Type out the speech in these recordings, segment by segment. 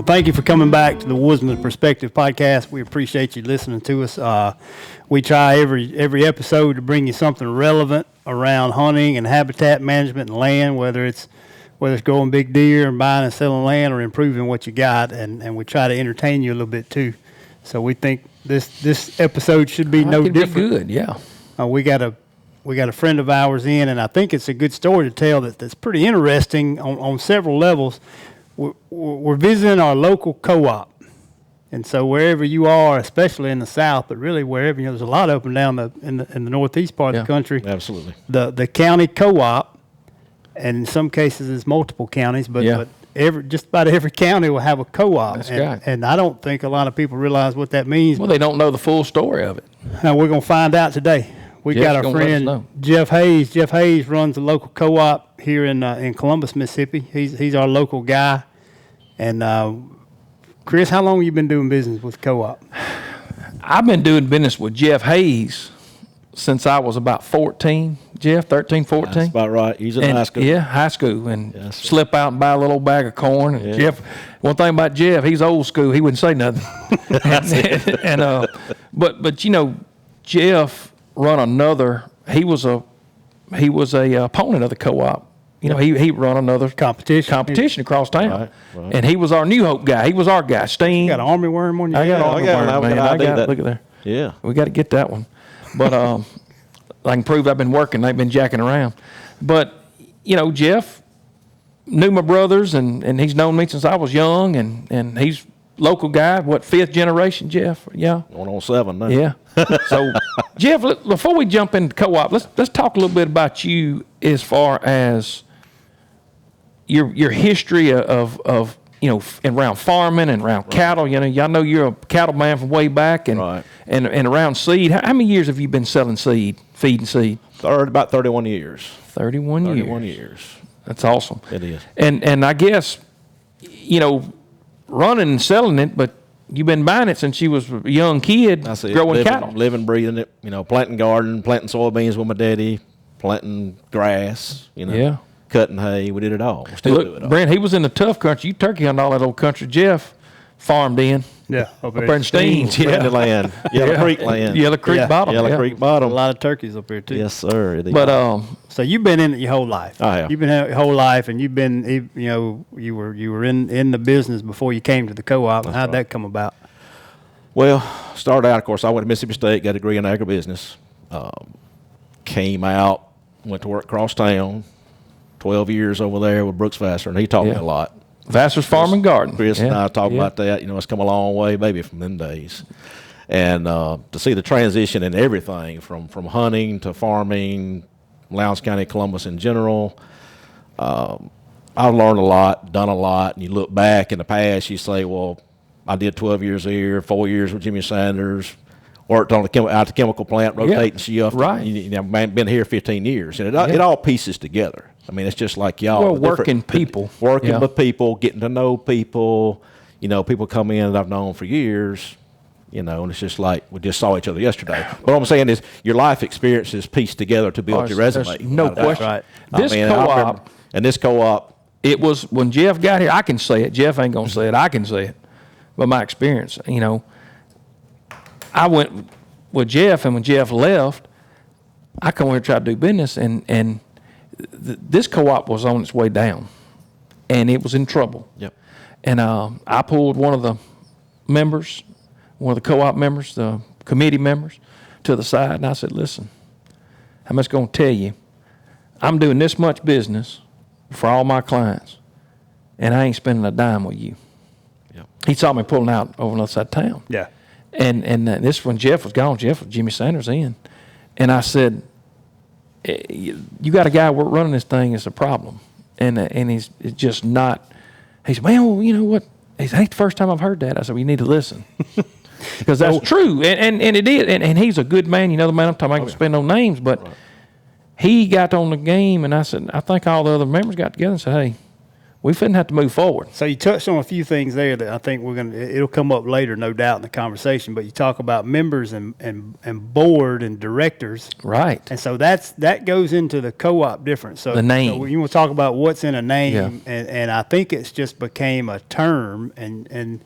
Well, thank you for coming back to the Woodsman Perspective podcast. We appreciate you listening to us. We try every episode to bring you something relevant around hunting and habitat management and land, whether it's growing big deer and buying and selling land or improving what you got, and we try to entertain you a little bit too. So we think this episode should be no different. Be good, yeah. We got a friend of ours in, and I think it's a good story to tell that's pretty interesting on several levels. We're visiting our local co-op, and so wherever you are, especially in the South, but really wherever, there's a lot up and down in the northeast part of the country. Absolutely. The county co-op, and in some cases it's multiple counties, but just about every county will have a co-op. That's right. And I don't think a lot of people realize what that means. Well, they don't know the full story of it. Now we're gonna find out today. We got our friend Jeff Hayes. Jeff Hayes runs the local co-op here in Columbus, Mississippi. He's our local guy. And Chris, how long have you been doing business with co-op? I've been doing business with Jeff Hayes since I was about 14. Jeff, 13, 14. That's about right. He's in high school. Yeah, high school. And slip out and buy a little bag of corn. And Jeff, one thing about Jeff, he's old school. He wouldn't say nothing. But Jeff run another. He was a opponent of the co-op. He run another competition across town. Right. And he was our New Hope guy. He was our guy. Steen. You got an army worm on you? I got an army worm, man. I got it. Look at there. Yeah. We got to get that one. But I can prove I've been working. I've been jacking around. But, Jeff knew my brothers, and he's known me since I was young, and he's local guy. What, 5th generation, Jeff? Yeah. 107 now. Yeah. So, Jeff, before we jump into co-op, let's talk a little bit about you as far as your history of around farming and around cattle. Y'all know you're a cattle man from way back, and around seed. How many years have you been selling seed, feeding seed? About 31 years. 31 years. That's awesome. It is. And I guess, running and selling it, but you've been buying it since you was a young kid, growing cattle. Living, breathing it, planting garden, planting soybeans with my daddy, planting grass, Yeah. Cutting hay. We did it all. We still do it all. Brent, he was in the tough country. You turkey hunted all that old country. Jeff farmed in. Yeah. Up there in Steens. Yeah. Land. Yellow Creek land. Yellow Creek bottom. Yellow Creek bottom. A lot of turkeys up here too. Yes, sir. But so you've been in it your whole life. I have. You've been in it your whole life, and you've been, you were in the business before you came to the co-op. How'd that come about? Well, started out, of course, I went to Mississippi State, got a degree in agribusiness. Came out, went to work across town, 12 years over there with Brooks Vassar, and he taught me a lot. Vassar's Farm and Garden. Chris and I talk about that. It's come a long way, maybe from them days. And to see the transition in everything from hunting to farming, Lowndes County, Columbus in general, I've learned a lot, done a lot. And you look back in the past, you say, well, I did 12 years here, 4 years with Jimmy Sanders, worked on the chemical plant, rotating shift. Right. I've been here 15 years. And it all pieces together. I mean, it's just like y'all. Well, working people. Working with people, getting to know people. People come in that I've known for years, and it's just like we just saw each other yesterday. What I'm saying is your life experiences pieced together to build your resume. No question. Right. This co-op. It was when Jeff got here, I can say it. Jeff ain't going to say it. I can say it. But my experience, I went with Jeff, and when Jeff left, I come here to try to do business, and this co-op was on its way down, and it was in trouble. Yep. And I pulled one of the co-op members, the committee members, to the side, and I said, listen, I'm just going to tell you, I'm doing this much business for all my clients, and I ain't spending a dime with you. Yep. He saw me pulling out over on the other side of town. Yeah. And this when Jeff was gone, Jeff was Jimmy Sanders in. And I said, you got a guy running this thing, it's a problem. And he's just not, he said, well, you know what? He said, ain't the first time I've heard that. I said, well, you need to listen. Because that's true. And it is. And he's a good man. The man I'm talking about, I ain't going to spend no names, but he got on the game, and I said, I think all the other members got together and said, hey, We finna have to move forward. So you touched on a few things there that I think it'll come up later, no doubt, in the conversation. But you talk about members and board and directors, Right. and so that goes into the co-op difference. So The name. So you want to talk about what's in a name, Yeah. and I think it's just became a term, and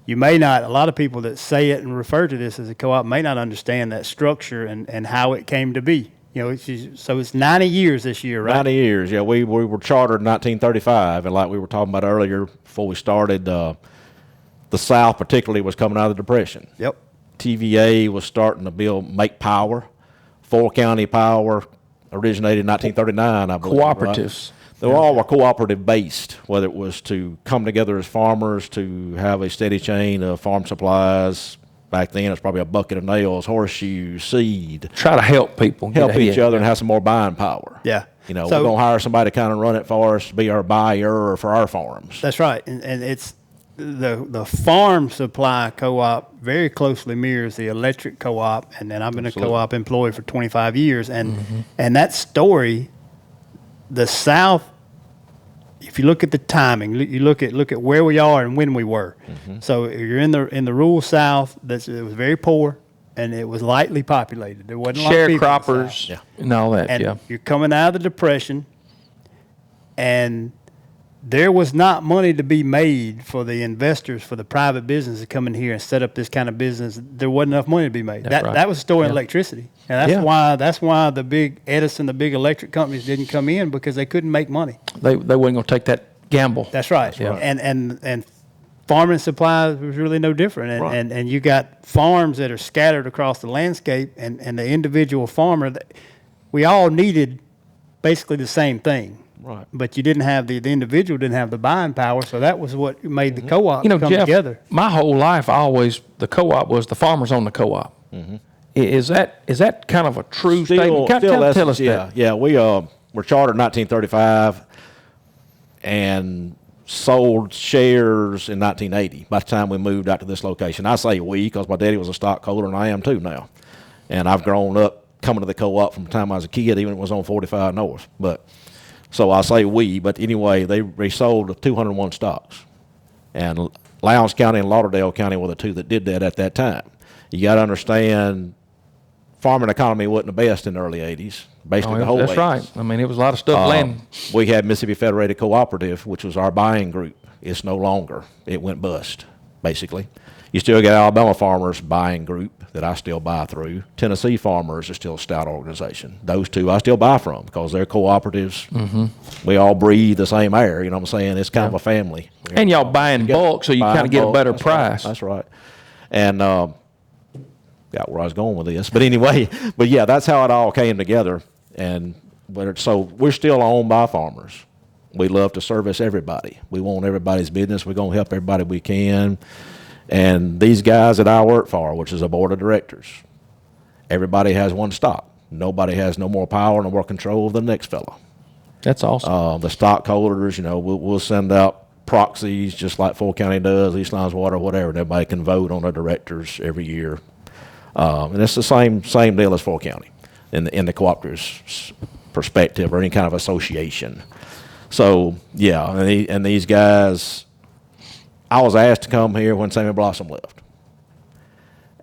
you may not. A lot of people that say it and refer to this as a co-op may not understand that structure and how it came to be. You know, so it's 90 years this year, right? 90 years, yeah. We were chartered in 1935, and like we were talking about earlier before we started, the South particularly was coming out of the Depression. Yep. TVA was starting to make power. Four-county power originated in 1939, I believe. Cooperatives. Right? They all were cooperative based, whether it was to come together as farmers, to have a steady chain of farm supplies. Back then, it was probably a bucket of nails, horseshoes, seed. Try to help people. Get Help each ahead. other and have some more buying power. Yeah. You know, So- we're going to hire somebody to kind of run it for us, be our buyer for our farms. That's right, and it's the farm supply co-op very closely mirrors the electric co-op, and then I've been Absolutely. a co-op employee for 25 years, and that story, the South. If you look at the timing, you look at where we are and when we were. So you're in the rural South. It was very poor, and it was lightly populated. There wasn't a lot of people in the South. Sharecroppers Yeah. and all that. And Yeah. you're coming out of the Depression, and there was not money to be made for the investors, for the private business to come in here and set up this kind of business. There wasn't enough money to be made. That's right. That was storing Yeah. electricity, and that's why the big Edison, the big electric companies didn't come in, because they couldn't make money. They wasn't going to take that gamble. That's right. Yeah. And farming supplies was really no different. And, Right. and you got farms that are scattered across the landscape, and the individual farmer, we all needed basically the same thing. Right. But you didn't have the individual didn't have the buying power, so that was what made the co-op come Jeff, together. my whole life, the co-op was the farmers on the co-op. Is that kind of a true statement? Tell us yeah, that. Yeah, we were chartered in 1935 and sold shares in 1980 by the time we moved out to this location. I say we because my daddy was a stockholder, and I am too now. And I've grown up coming to the co-op from the time I was a kid, even when it was on 45 North. But so I say we, but anyway, they sold 201 stocks. And Lowndes County and Lauderdale County were the two that did that at that time. You got to understand, farming economy wasn't the best in the early 80s, basically the whole That's 80s. right. I mean, it was a lot of stuff land. We had Mississippi Federated Cooperative, which was our buying group. It's no longer. It went bust, basically. You still got Alabama Farmers buying group that I still buy through. Tennessee Farmers is still a stout organization. Those two I still buy from because they're cooperatives. We all breathe the same air, you know what I'm saying? It's kind of a family. And y'all buy in bulk, so you Buy kind in of get a bulk. better That's price. Right. That's right. And got where I was going with this. But anyway, but yeah, that's how it all came together. And so we're still owned by farmers. We love to service everybody. We want everybody's business. We're going to help everybody we can. And these guys that I work for, which is a board of directors, everybody has one stock. Nobody has no more power, no more control than the next fellow. That's awesome. The stockholders, you know, we'll send out proxies just like Full County does, East Lyons Water, whatever, and everybody can vote on their directors every year. And it's the same deal as Full County in the cooperative's perspective or any kind of association. So, yeah, and these guys, I was asked to come here when Sammy Blossom left.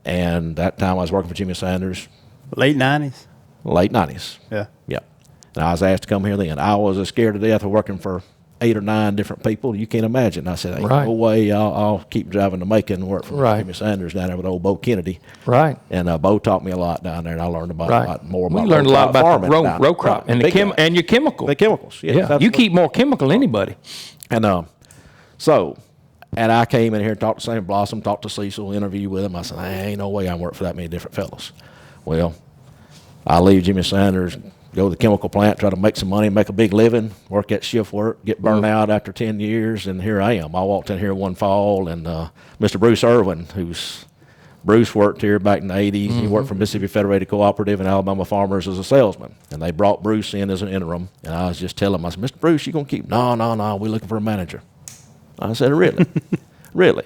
And that time I was working for Jimmy Sanders, Late 90s. late 90s. Yeah. Yeah. And I was asked to come here then. I was as scared to death of working for 8 or 9 different people. You can't imagine. I said, ain't Right. no way I'll keep driving to Macon and work for Right. Jimmy Sanders down there with old Bo Kennedy. Right. And Bo taught me a lot down there, and I learned about a Right. lot more about We learned a lot about farming the down row there. crop Right. and Big time. and your chemical. The chemicals. Yes, Yeah, you absolutely. keep more chemical than anybody. And and I came in here and talked to Sam Blossom, talked to Cecil, interviewed with him. I said, ain't no way I can work for that many different fellows. Well, I leave Jimmy Sanders, go to the chemical plant, try to make some money, make a big living, work that shift work, get burned out after 10 years, and here I am. I walked in here one fall, and Mr. Bruce Irwin, Bruce worked here back in the 80s. He worked for Mississippi Federated Cooperative and Alabama Farmers as a salesman. And they brought Bruce in as an interim. And I was just telling him, I said, Mr. Bruce, you going to keep? No, we're looking for a manager. I said, really? Really?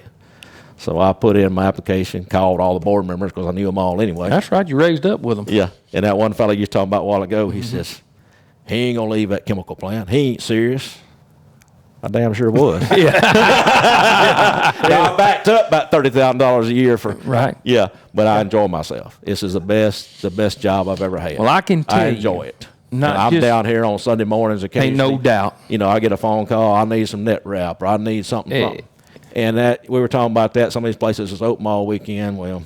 So I put in my application, called all the board members because I knew them all anyway. That's right. You raised up with them. Yeah. And that one fellow you was talking about a while ago, he says, he ain't going to leave that chemical plant. He ain't serious. I damn sure was. I backed up about $30,000 a year for Right. Yeah, but I enjoy myself. This is the best job I've ever had. Well, I can tell I you, enjoy it. not And I'm just- down here on Sunday mornings occasionally. Ain't no doubt. You know, I get a phone call. I need some net wrap, or I need something. And that we were talking about that. Some of these places is open all weekend. Well,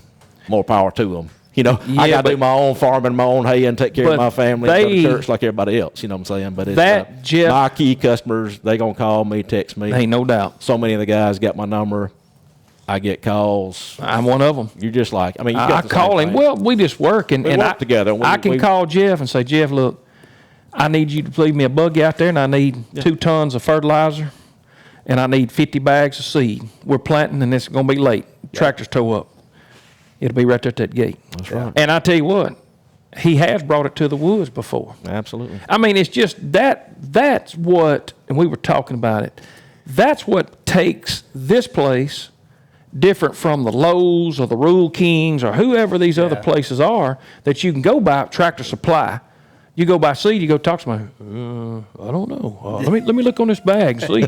more power to them. You know, Yeah, I got to do but- my own farming, my own hay, and take care of But my family, and go to church like everybody else. You know what I'm saying? But it's That, Jeff- my key customers. They gonna call me, text me. Ain't no doubt. So many of the guys got my number. I get calls. I'm one of them. You're just like, I mean, you I got the call same him. thing. Well, we just work, and, We and work I, together. I can call Jeff and say, Jeff, look, I need you to leave me a buggy out there, and I need 2 tons of fertilizer, and I need 50 bags of seed. We're planting, and it's going to be late. Tractor's tow up. It'll be right there at that gate. That's right. And I tell you what, he has brought it to the woods before. Absolutely. I mean, it's just that's what, and we were talking about it, that's what takes this place different from the Lowe's or the Rural Kings or whoever these other places are that you can go by Tractor Supply. You go by seed, you go talk to somebody. I don't know. Let me look on this bag and see.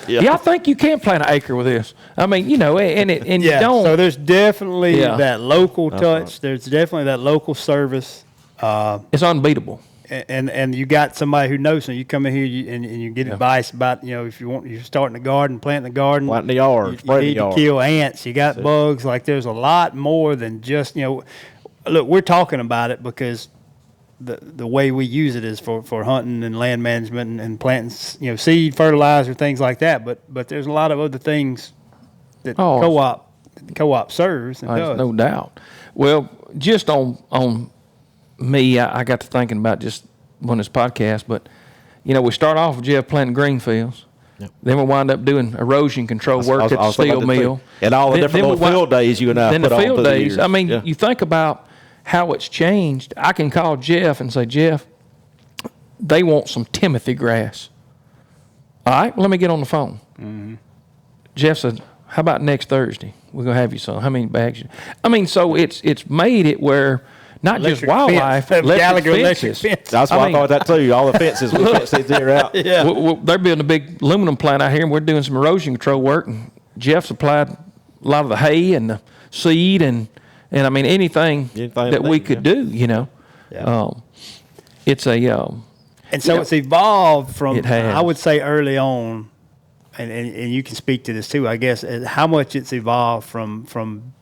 Yeah, I think you can plant an acre with this. I mean, you know, and you don't. So there's definitely Yeah. that local touch. There's definitely that local service. It's unbeatable. And you got somebody who knows. So you come in here and you get advice about, you know, if you're starting a garden, planting a garden, Plant in the yard, you spread the need yard. to kill ants. You got bugs. Like there's a lot more than just, you know. Look, we're talking about it because the way we use it is for hunting and land management and planting, you know, seed, fertilizer, things like that. But there's a lot of other things that co-op serves and does. No doubt. Well, just on me, I got to thinking about just on this podcast, but you know, we start off with Jeff planting green fields. Yep. Then we wind up doing erosion control work at the steel mill. And all the different little field days you and I Then put the on field through the days. years. I mean, Yeah. you think about how it's changed. I can call Jeff and say, Jeff, they want some Timothy grass. All right, let me get on the phone. Mm-hmm. Jeff said, how about next Thursday? We're going to have you some. How many bags? I mean, so it's made it where not just Electric wildlife, fence. Gallagher electric electric fences. fence. That's why I thought that too. All the fences, we fence these deer out. Yeah. They're building a big aluminum plant out here, and we're doing some erosion control work. And Jeff supplied a lot of the hay and the seed, and I mean anything that we could do. You know, Yeah. it's a And so it's evolved from, It has. I would say early on, and you can speak to this too, I guess, how much it's evolved from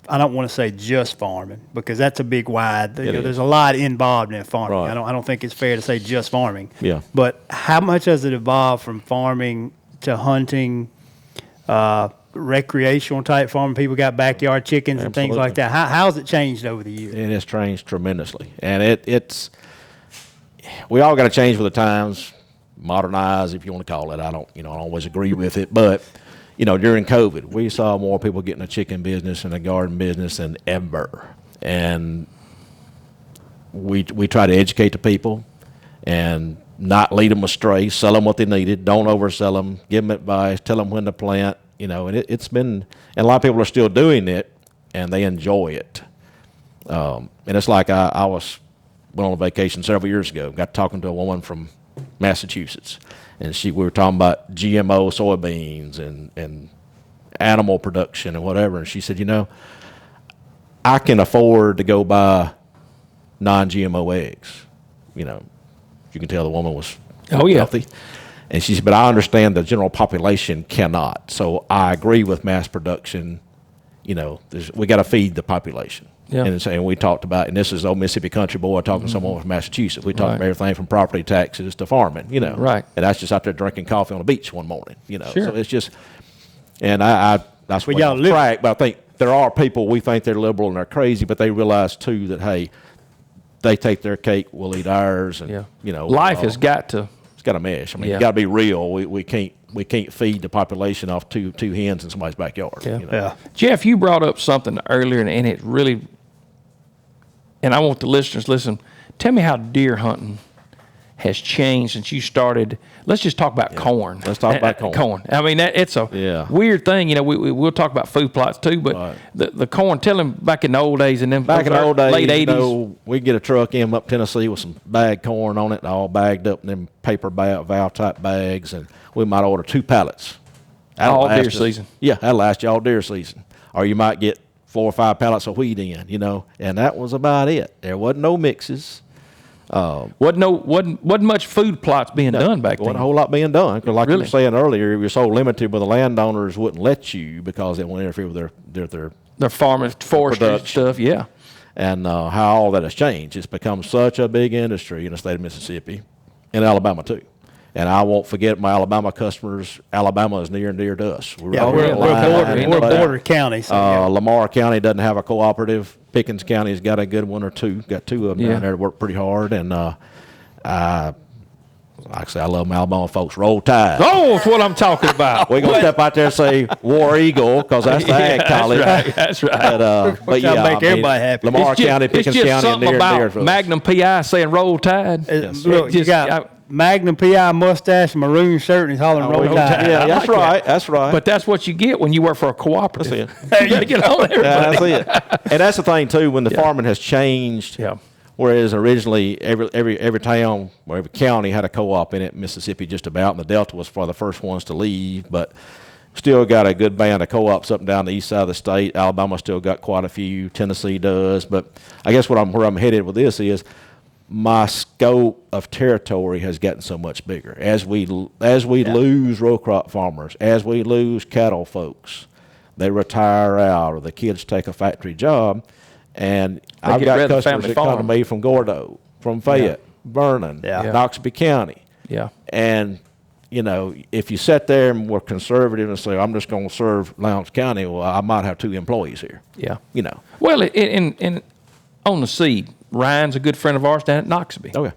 I don't want to say just farming because that's a big wide. You know, is. there's a lot involved in farming. Right. I don't think it's fair to say just farming. Yeah. But how much has it evolved from farming to hunting, recreational type farming? People got backyard chickens and things like that. How's it changed over the years? It has changed tremendously, and it's we all got to change with the times, modernize if you want to call it. I don't always agree with it, but you know, during COVID, we saw more people getting a chicken business and a garden business than ever, and we try to educate the people and not lead them astray, sell them what they needed, don't oversell them, give them advice, tell them when to plant, you know, and it's been, and a lot of people are still doing it, and they enjoy it. And it's like I went on a vacation several years ago, got talking to a woman from Massachusetts, and we were talking about GMO soybeans and animal production and whatever, and she said, you know, I can afford to go buy non-GMO eggs. You know, you can tell the woman was healthy. And she said, but I understand the general population cannot. So I agree with mass production. You know, we got to feed the population. Yeah. And we talked about, and this is old Mississippi country boy talking to someone from Massachusetts. We talked Right. about everything from property taxes to farming, you know. Right. And that's just out there drinking coffee on the beach one morning, you know. Sure. So it's just, and that's what y'all y'all live- track. But I think there are people, we think they're liberal and they're crazy, but they realize too that, hey, they take their cake, we'll eat ours, and you know, life has got to. it's got to mesh. I mean, Yeah. you got to be real. We can't feed the population off two hens in somebody's backyard. Yeah. You know? Yeah. Jeff, you brought up something earlier, and it really, and I want the listeners to listen. Tell me how deer hunting has changed since you started. Let's just talk about corn. Let's talk about corn. I mean, it's a weird thing. You know, we'll talk about food plots too, but the corn, tell them back in the old days and then back in the old days, late 80s. You know, we'd get a truck in up Tennessee with some bagged corn on it, all bagged up in them paper valve type bags, and we might order 2 pallets. All deer season. Yeah, that'll last you all deer season. Or you might get 4 or 5 pallets of wheat in, you know, and that was about it. There wasn't no mixes. Wasn't much food plots being done back then. Wasn't a whole lot being done. Because like you Really? were saying earlier, you're so limited where the landowners wouldn't let you because it would interfere with Their farming, forestry production. stuff, yeah. And how all that has changed. It's become such a big industry in the state of Mississippi, and Alabama too. And I won't forget my Alabama customers. Alabama is near and dear to us. We're We're a border county. So Lamar County doesn't have a cooperative. Pickens County's got a good one or two. Got 2 of them down there that work pretty hard. And like I say, I love my Alabama folks. Roll Tide. Oh, that's what I'm talking about. We're going to step out there and say War Eagle because that's the ag college. That's right. But yeah, make everybody happy. Lamar County, Pickens it's just County, something and near about and dear to us. Magnum PI saying roll tide. Look, you got Magnum PI mustache, maroon shirt, and he's hollering roll tide. Yeah, that's like right. That's right. But that's what you get when you work for a cooperative. That's You got to get on everybody. Yeah, that's it. And that's the thing too. When the farming has changed, Yeah. whereas originally every town or every county had a co-op in it, Mississippi just about, and the Delta was for the first ones to leave, but still got a good band of co-ops up and down the east side of the state. Alabama still got quite a few. Tennessee does. But I guess where I'm headed with this is my scope of territory has gotten so much bigger as we lose row crop farmers, as we lose cattle folks, they retire out or the kids take a factory job, and I've get got rid of the customers family that come to farm. me from Gordo, from Fayette, Vernon, Noxubee County, Yeah. and you know, if you sat there and were conservative and say, I'm just going to serve Lowndes County, well, I might have 2 employees here. Yeah. You know. Well, in on the seed, Ryan's a good friend of ours down at Noxubee. Okay.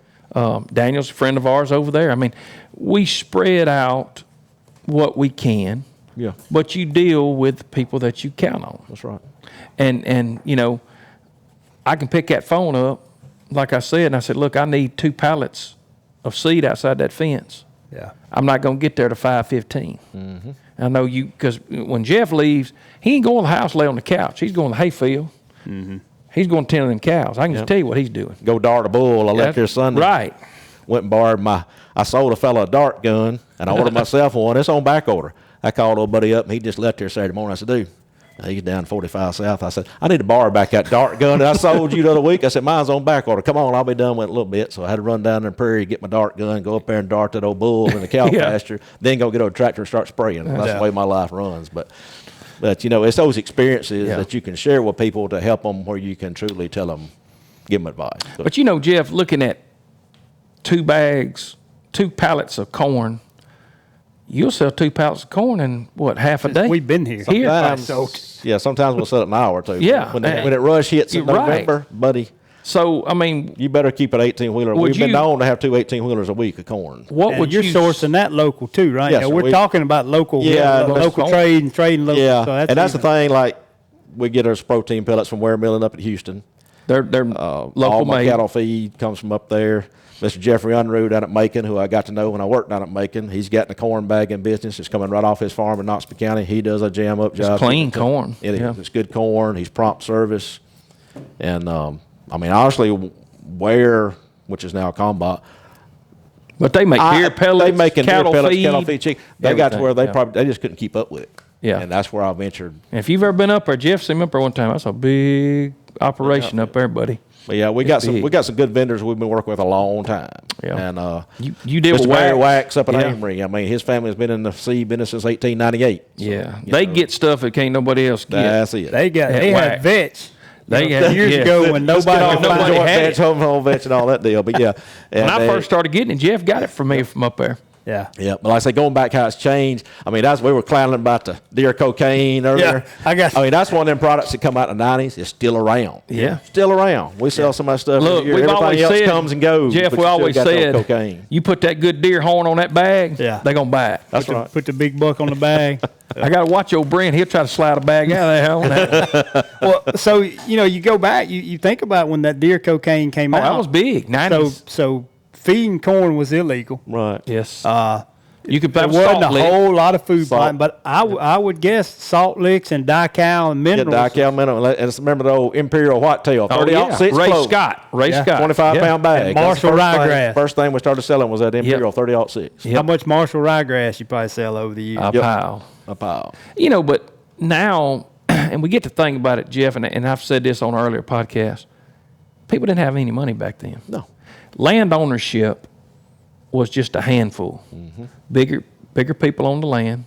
Daniel's a friend of ours over there. I mean, we spread out what we can. Yeah. But you deal with the people that you count on. That's right. And you know, I can pick that phone up, like I said, and I said, look, I need 2 pallets of seed outside that fence. Yeah. I'm not going to get there to 5:15. Mm-hmm. I know you, because when Jeff leaves, he ain't going to the house, lay on the couch. He's going to the hayfield. Mm-hmm. He's going to tend to them cows. I can just tell you what he's doing. Go dart a bull. I left here Sunday. Right. Went and borrowed I sold a fella a dart gun, and I ordered myself one. It's on back order. I called old buddy up, and he just left here Saturday morning. I said, dude, he's down 45 South. I said, I need to borrow back that dart gun that I sold you the other week. I said, mine's on back order. Come on, I'll be done with it in a little bit. So I had to run down in the prairie, get my dart gun, go up there and dart that old bull in the cow pasture, then go get a tractor and start spraying. That's the way my life runs. But you know, it's those experiences that you can share with people to help them where you can truly tell them, give them advice. But you know, Jeff, looking at 2 pallets of corn, you'll sell 2 pallets of corn in what, half a day? We've been here. Sometimes we'll set up an hour or 2. Yeah. When it rush hits in You're right. November, buddy, So, I mean, you better keep an 18-wheeler. We've been known to have 2 18-wheelers a week of corn. what would you're you sourcing that local too, right? Yes, Now, sir. we're talking about local, local trade and trading local. Yeah, So and that's the thing. Like, we get our protein pellets from Ware Milling up at Houston. They're local All my made. cattle feed comes from up there. Mr. Jeffrey Unruh down at Macon, who I got to know when I worked down at Macon, he's got the corn bagging business. It's coming right off his farm in Noxubee County. He does a jam up job. It's clean corn. It's good corn. He's prompt service. And, I mean, honestly, Ware, which is now Combat, But they make deer pellets, they making cattle deer pellets, feed. cattle feed, chicken. They got to everything, where they just couldn't keep up with it. Yeah. And that's where I ventured. And if you've ever been up there, Jeff seen me up there one time. That's a big operation up there, buddy. But yeah, we got some good vendors we've been working with a long time. Yeah. And you deal with Mr. Barry wax. Wax up in Amory. I mean, his family's been in the seed business since 1898. Yeah, they get stuff that can't nobody else get. That's it. They had wax. vets. They had years ago when nobody had it. home vets and all that deal. But yeah, When I first started getting it, Jeff got it from me from up there. Yeah. Yeah, but like I say, going back how it's changed. I mean, we were clowning about the deer cocaine earlier. Yeah, I mean, that's one of them products that come out in the 90s. It's still around. Yeah. Still around. We sell some of that stuff. Look, every year. we've Everything always else said, comes and goes. Jeff, but we you still always got that said, cocaine. you put that good deer horn on that bag, they're going to buy it. That's right. Put the big buck on the bag. I got to watch old Brent. He'll try to slide a bag out of there. Well, so, you know, you go back, you think about when that deer cocaine came out. That was big, 90s. So feeding corn was illegal. Right. Yes. You could There have wasn't salt a lick. whole lot of food Salt. plotting, but I would guess salt licks and Dical and Yeah, minerals. Dical mineral. And remember the old Imperial Whitetail, 30 Oh, yeah. six Ray clove, Scott. Ray Yeah. Scott. 25-pound bag. And That's the Marshall first thing- ryegrass. First thing we started selling was that Imperial 30-6. Yep. How much Marshall ryegrass you probably sell over the years? A pile. A pile. You know, but now, and we get to think about it, Jeff, and I've said this on earlier podcasts, people didn't have any money back then. No. Land ownership was just a handful. Bigger people on the land.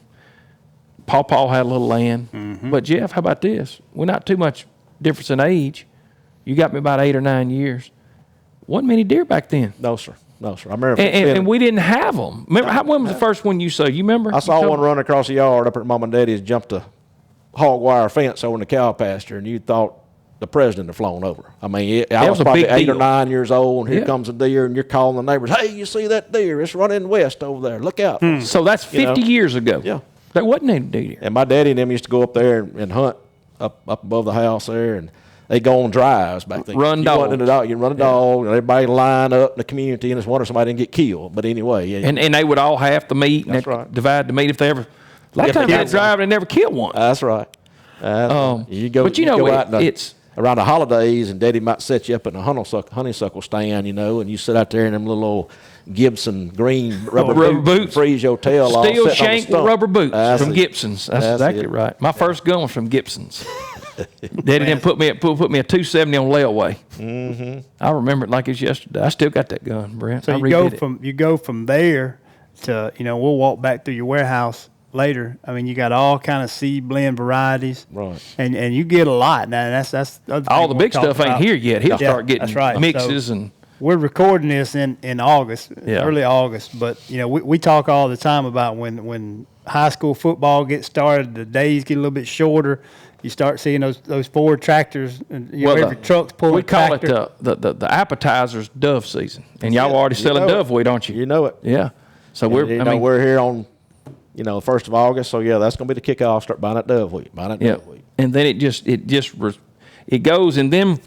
Paw had a little land. But, Jeff, how about this? We're not too much difference in age. You got me about 8 or 9 years. Wasn't many deer back then. No, sir. No, sir. I remember. And we didn't have them. Remember, when was the first one you saw? You remember? I saw You told one me? run across the yard up at Mom and Daddy's, jumped a hog wire fence over in the cow pasture, and you thought the president had flown over. I mean, I was was a probably big 8 or deal. 9 years old, and here Yeah. comes a deer, and you're calling the neighbors, hey, you see that deer? It's running west over there. Look out. So that's 50 know? years ago. Yeah. There wasn't any deer. And my daddy and them used to go up there and hunt up above the house there, and they go on drives back then. Run you dogs. wasn't in the dog, you run a dog, and everybody line up in the community, and it's wonder somebody didn't get killed. But anyway, yeah, And they would all have to meet and That's they'd right. divide the meat if they ever. A lot If of they times they killed drive and they never kill one. that's right. You go, but you know, go out in the- it's- around the holidays, and Daddy might set you up in a honeysuckle stand, and you sit out there in them little old Gibson green rubber boots. freeze your tail off. Steel sitting on the shank stump. rubber boots That's from it. Gibson's. That's exactly it. right. My first gun was from Gibson's. Daddy didn't put me a 270 on layaway. I remember it like it was yesterday. I still got that gun, Brent. So I you go from there to, we'll walk back through your warehouse later. I mean, you got all kind of seed blend varieties, Right. And you get a lot now. That's the other all thing the we'll big talk stuff ain't about. here yet. He'll start getting that's right. mixes So and we're recording this in August, Yeah. early August. But we talk all the time about when high school football gets started, the days get a little bit shorter. You start seeing those Ford tractors, and every truck's pulling we a call tractor. it the appetizers dove season, and y'all already You selling know it. dove weed, aren't you? You know it. Yeah. So We're we're we're here on the 1st of August, so yeah, that's gonna be the kickoff. Start buying that dove wheat, yeah, dove wheat. and then it goes, and then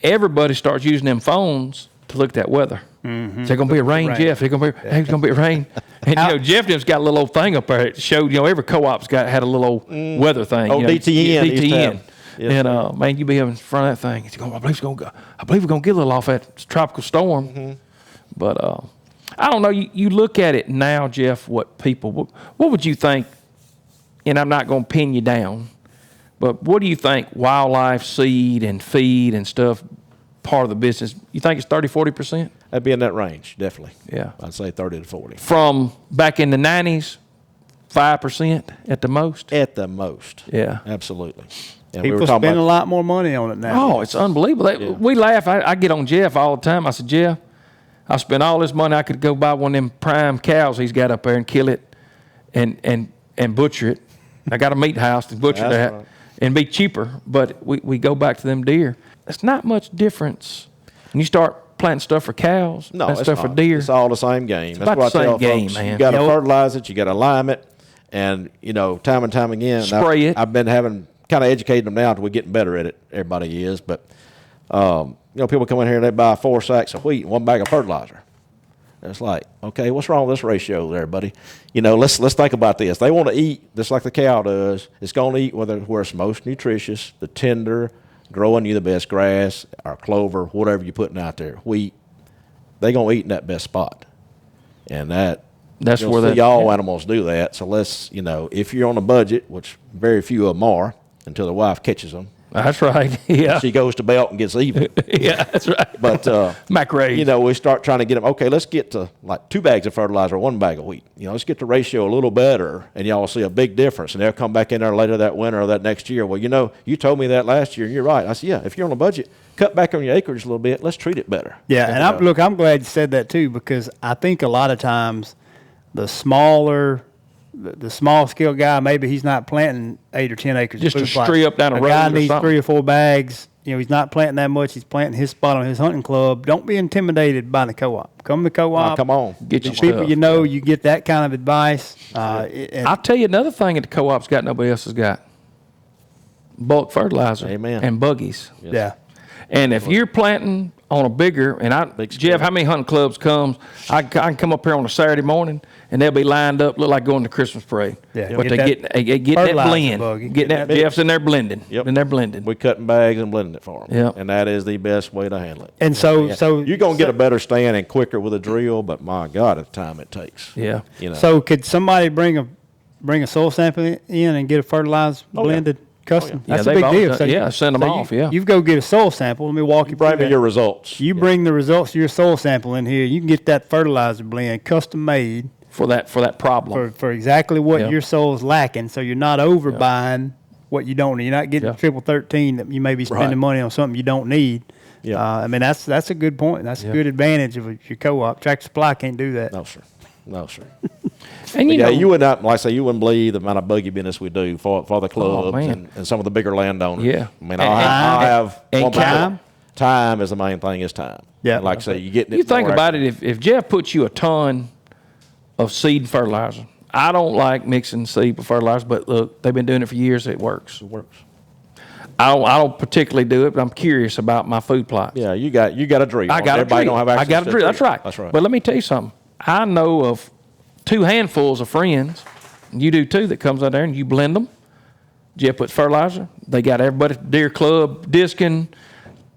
everybody starts using them phones to look at that weather. Mm-hmm. Is there gonna be a rain, Jeff? It's gonna be a rain. And Jeff has got a little old thing up there that showed every co-op's had a little old weather thing. Oh, DTN used to have. DTN. Yes, And man, you be up in front of that thing. I believe we're gonna get a little off that tropical storm. Mm-hmm. But I don't know. You look at it now, Jeff. What would you think? And I'm not gonna pin you down, but what do you think? Wildlife, seed, and feed and stuff. Part of the business. You think it's 30-40%? That'd be in that range, definitely. Yeah. I'd say 30 to 40 From back in the 90s, 5% at the most. at the most. Yeah. Absolutely. And People spend a lot more money on it now. Oh, it's unbelievable. We laugh. I get on Jeff all the time. I said, Jeff, I spent all this money. I could go buy one of them prime cows he's got up there and kill it and butcher it. I got a meat house to butcher That's that right. and be cheaper. But we go back to them deer. It's not much difference. When you start planting stuff for cows, No, that it's stuff for not. deer. It's all the same game. That's about what the I tell same game, folks. man. You got to You know- fertilize it. You got to lime it, and time and time again, Spray it. I've been kind of educating them now until we're getting better at it. Everybody is, but people come in here and they buy 4 sacks of wheat and 1 bag of fertilizer. And it's like, okay, what's wrong with this ratio there, buddy? Let's think about this. They want to eat just like the cow does. It's going to eat where it's most nutritious, the tender, growing you the best grass or clover, whatever you're putting out there, wheat. They're going to eat in that best spot. And That's you'll where see all animals do that. So let's, if you're on a budget, which very few of them are until the wife catches them, That's right. Yeah. she goes to belt and gets even. Yeah, that's right. But, Macrae. we start trying to get them, okay, let's get to like 2 bags of fertilizer, 1 bag of wheat. Let's get the ratio a little better, and y'all see a big difference. And they'll come back in there later that winter or that next year. Well, you told me that last year, and you're right. I said, yeah, if you're on a budget, cut back on your acreage a little bit. Let's treat it better. Yeah, and I'm glad you said that too, because I think a lot of times the small scale guy, maybe he's not planting 8 or 10 acres. Just of a food plot. straight up down a road guy or needs something. 3 or 4 bags. He's not planting that much. He's planting his spot on his hunting club. Don't be intimidated by the co-op. Come to the co-op. Come on. Get The your people stuff. you get that kind of advice. And I'll tell you another thing that the co-op's got nobody else has got. Bulk fertilizer. Amen. And buggies. yeah. And if you're planting on a bigger, and Jeff, how many hunting clubs comes? I can come up here on a Saturday morning, and they'll be lined up, look like going to Christmas parade. Yeah. But they get that blend. Jeff's in there blending. Yep. In there blending. We cutting bags and blending it for them. Yep. And that is the best way to handle it. And so you're going to get a better stand and quicker with a drill, but my God, the time it takes. Yeah. You know. So could somebody bring a soil sample in and get a fertilized blended custom? Yeah, That's a big deal. So send them off. You go get a soil sample. Let me walk you through Bring me that. your results. You bring the results of your soil sample in here. You can get that fertilizer blend custom made for that problem. for exactly what your soil's lacking. So you're not overbuying what you don't need. You're not getting triple 13 that you may be spending money on something you don't need. Yeah. I mean that's a good point. That's a good advantage of your co-op. Tractor Supply can't do that. No, sir. No, sir. And you would not, like I say, you wouldn't believe the amount of buggy business we do for the clubs and some of the bigger landowners. Yeah. I mean, I have and time. Time is the main thing. Is time. Yeah. And like I say, you get. You think about it. If Jeff puts you a ton of seed and fertilizer, I don't like mixing seed with fertilizer, but look, they've been doing it for years. It works. It works. I don't particularly do it, but I'm curious about my food plots. Yeah, you got a drill. I got Everybody a drill. don't have access I got to a drill. That's right. That's right. But let me tell you something. I know of 2 handfuls of friends, and you do too, that comes out there and you blend them. Jeff puts fertilizer. They got everybody at the deer club, discing,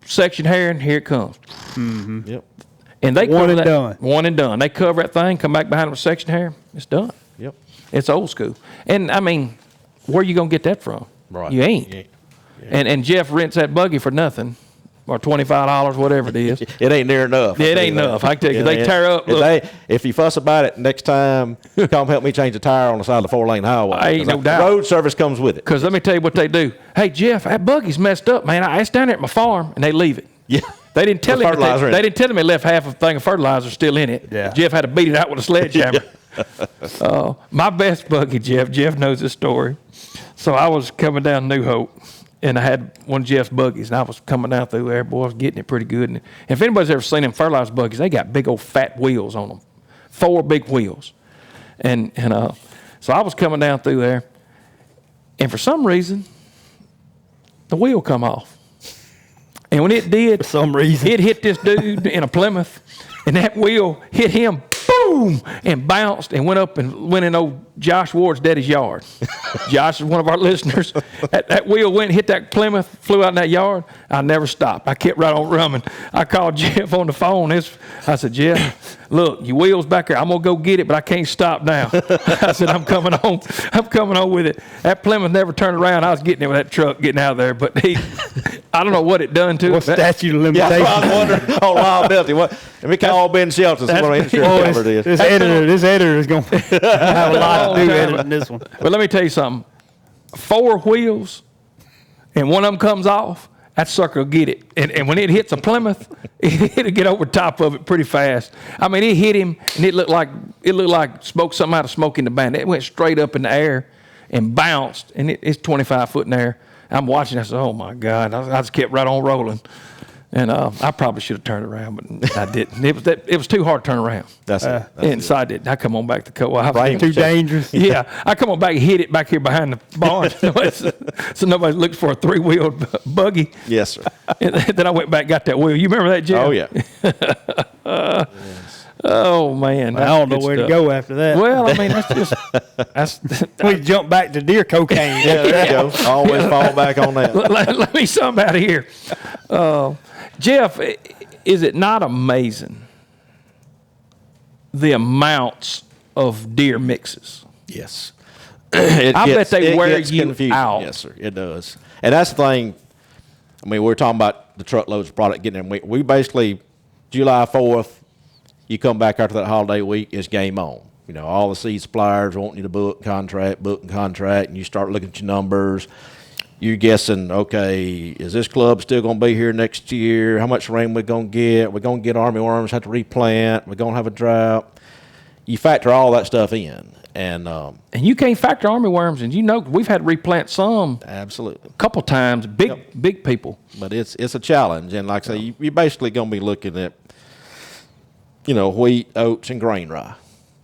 section hair, and here it comes. Mm-hmm. Yep. And they One cover and that, done. One and done. They cover that thing, come back behind them with section hair. It's done. Yep. It's old school. And I mean, where you gonna get that from? Right. You ain't. Yeah. And Jeff rents that buggy for nothing, or $25, whatever it is. It ain't near enough. It ain't enough. I can tell you, they tear up. If you fuss about it next time, come help me change the tire on the side of the 4-lane highway. Ain't no doubt. Road service comes with it. Because let me tell you what they do. Hey, Jeff, that buggy's messed up, man. It's down there at my farm, and they leave it. Yeah. They didn't tell him. Fertilizer in They it. didn't tell him he left half of a thing of fertilizer still in it. Yeah. Jeff had to beat it out with a sledgehammer. My best buggy, Jeff knows this story. So I was coming down New Hope, and I had one of Jeff's buggies, and I was coming down through there. Boy, I was getting it pretty good. And if anybody's ever seen them fertilizer buggies, they got big old fat wheels on them, 4 big wheels. And so I was coming down through there, and for some reason, the wheel come off. And when it did, For some reason. it hit this dude in a Plymouth, and that wheel hit him, boom, and bounced and went in old Josh Ward's daddy's yard. Josh is one of our listeners. That wheel went and hit that Plymouth, flew out in that yard. I never stopped. I kept right on running. I called Jeff on the phone. I said, Jeff, look, your wheel's back there. I'm going to go get it, but I can't stop now. I said, I'm coming home. I'm coming home with it. That Plymouth never turned around. I was getting it with that truck, getting out of there. But I don't know what it done to What it. statute of Yeah, limitations? I was wondering on liability. And we can all be in shelters. What our insurance cover is. This editor is going to have a lot to do editing this one. But let me tell you something. 4 wheels, and one of them comes off, that sucker will get it. And when it hits a Plymouth, it'll get over top of it pretty fast. I mean, it hit him, and it looked like something out of Smoke in the Bandit. It went straight up in the air and bounced, and it's 25 foot in the air. I'm watching. I said, "Oh my God!" I just kept right on rolling, and I probably should have turned around, but I didn't. It was too hard to turn around. That's it. And so I didn't. I come on back to co-op. Too dangerous. Yeah, I come on back and hit it back here behind the barn, so nobody looks for a 3-wheeled buggy. Yes, sir. And then I went back and got that wheel. You remember that, Jeff? Oh, yeah. Oh man, I don't know where to go after that. Well, I mean, that's We jump back to deer cocaine. Yeah, there you go. Always fall back on that. let me some out of here. Jeff, is it not amazing the amounts of deer mixes? Yes. I bet they wear you confusing. out. Yes, sir. It does. And that's the thing. I mean, we're talking about the truckloads of product getting in. We basically, July 4th, you come back after that holiday week, it's game on. You know, all the seed suppliers want you to book contract, and you start looking at your numbers. You're guessing, okay, is this club still going to be here next year? How much rain we going to get? We're going to get army worms, have to replant. We're going to have a drought. You factor all that stuff in. And you can't factor armyworms, and you know we've had to replant some absolutely a couple times. Big people. But it's a challenge, and like I say, you're basically going to be looking at, you know, wheat, oats, and grain rye.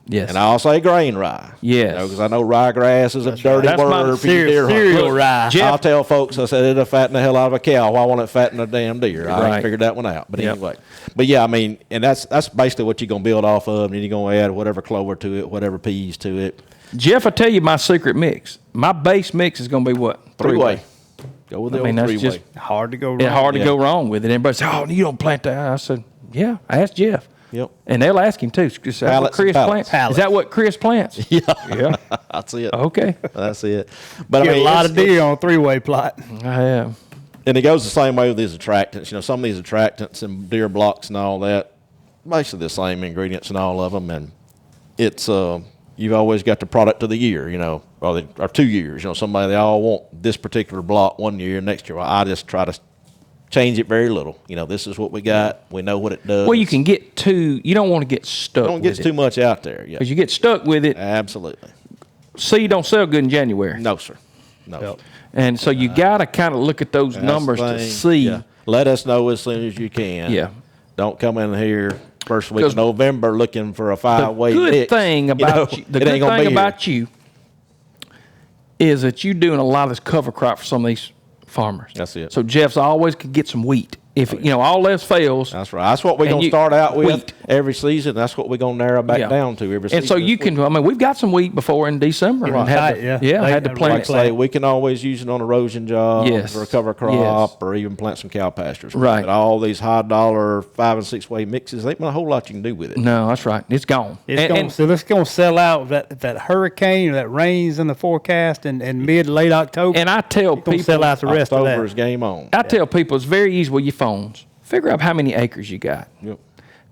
Yes. And I'll say grain rye. Yes. Because I know ryegrass is a dirty That's my word for your deer cereal hunter. rye. Jeff- I'll tell folks, I said, it'll fatten the hell out of a cow. Why won't it fatten a damn deer? I Right. figured that one out. But Yep. anyway. But yeah, I mean, and that's basically what you're going to build off of. And then you're going to add whatever clover to it, whatever peas to it. Jeff, I tell you my secret mix. My base mix is going to be what? Three-way. Go with the old that's three-way. just Hard to go wrong. it's hard to Yeah. go wrong with it. Everybody says, "Oh, you don't plant that." I said, "Yeah." I asked Jeff. Yep. And they'll ask him too. Is that what Pallets and Chris pallets. plants? Is that what Chris plants? Yeah. Yeah. That's it. Okay. That's it. But Get I mean, a lot it's- of deer on a 3-way plot. I have. And it goes the same way with these attractants. You know, some of these attractants and deer blocks and all that, basically the same ingredients in all of them. And it's you've always got the product of the year, you know, or 2 years. You know, they all want this particular block 1 year, next year. Well, I just try to change it very little. You know, this is what we got. We know what it does. Well, you can get too. You don't want to get stuck. don't get with too it. much out there. Yeah, Because you get stuck with it. absolutely. Seed don't sell good in January. No, sir. No. Yep. And so you got to kind of look at those That's numbers the to thing. see. Yeah. Let us know as soon as you can. Yeah. Don't come in here first week 'Cause of November looking for a The 5-way good mix. thing about you, the it good ain't gonna thing be here. about you is that you're doing a lot of this cover crop for some of these farmers. That's it. So Jeff's always could get some wheat. If you know all else fails, That's right. That's what we're And going to you- start out with wheat. every season. That's what we're going to narrow back Yeah. down to every season. and so you can. I mean, we've got some wheat before in December. Right. And had Tight, to, yeah. I had to Like plant Like it. I say, we can always use it on erosion jobs Yes. or a cover crop Yes. or even plant some cow pastures. Right. But all these high dollar 5- and 6-way mixes, ain't a whole lot you can do with it. No, that's right. It's gone. So it's going to sell out that hurricane or that rains in the forecast in mid late October. and I tell It's going to people, sell out the rest of October that. is game on. I tell people it's very easy with your phones. Figure out how many acres you got. Yep.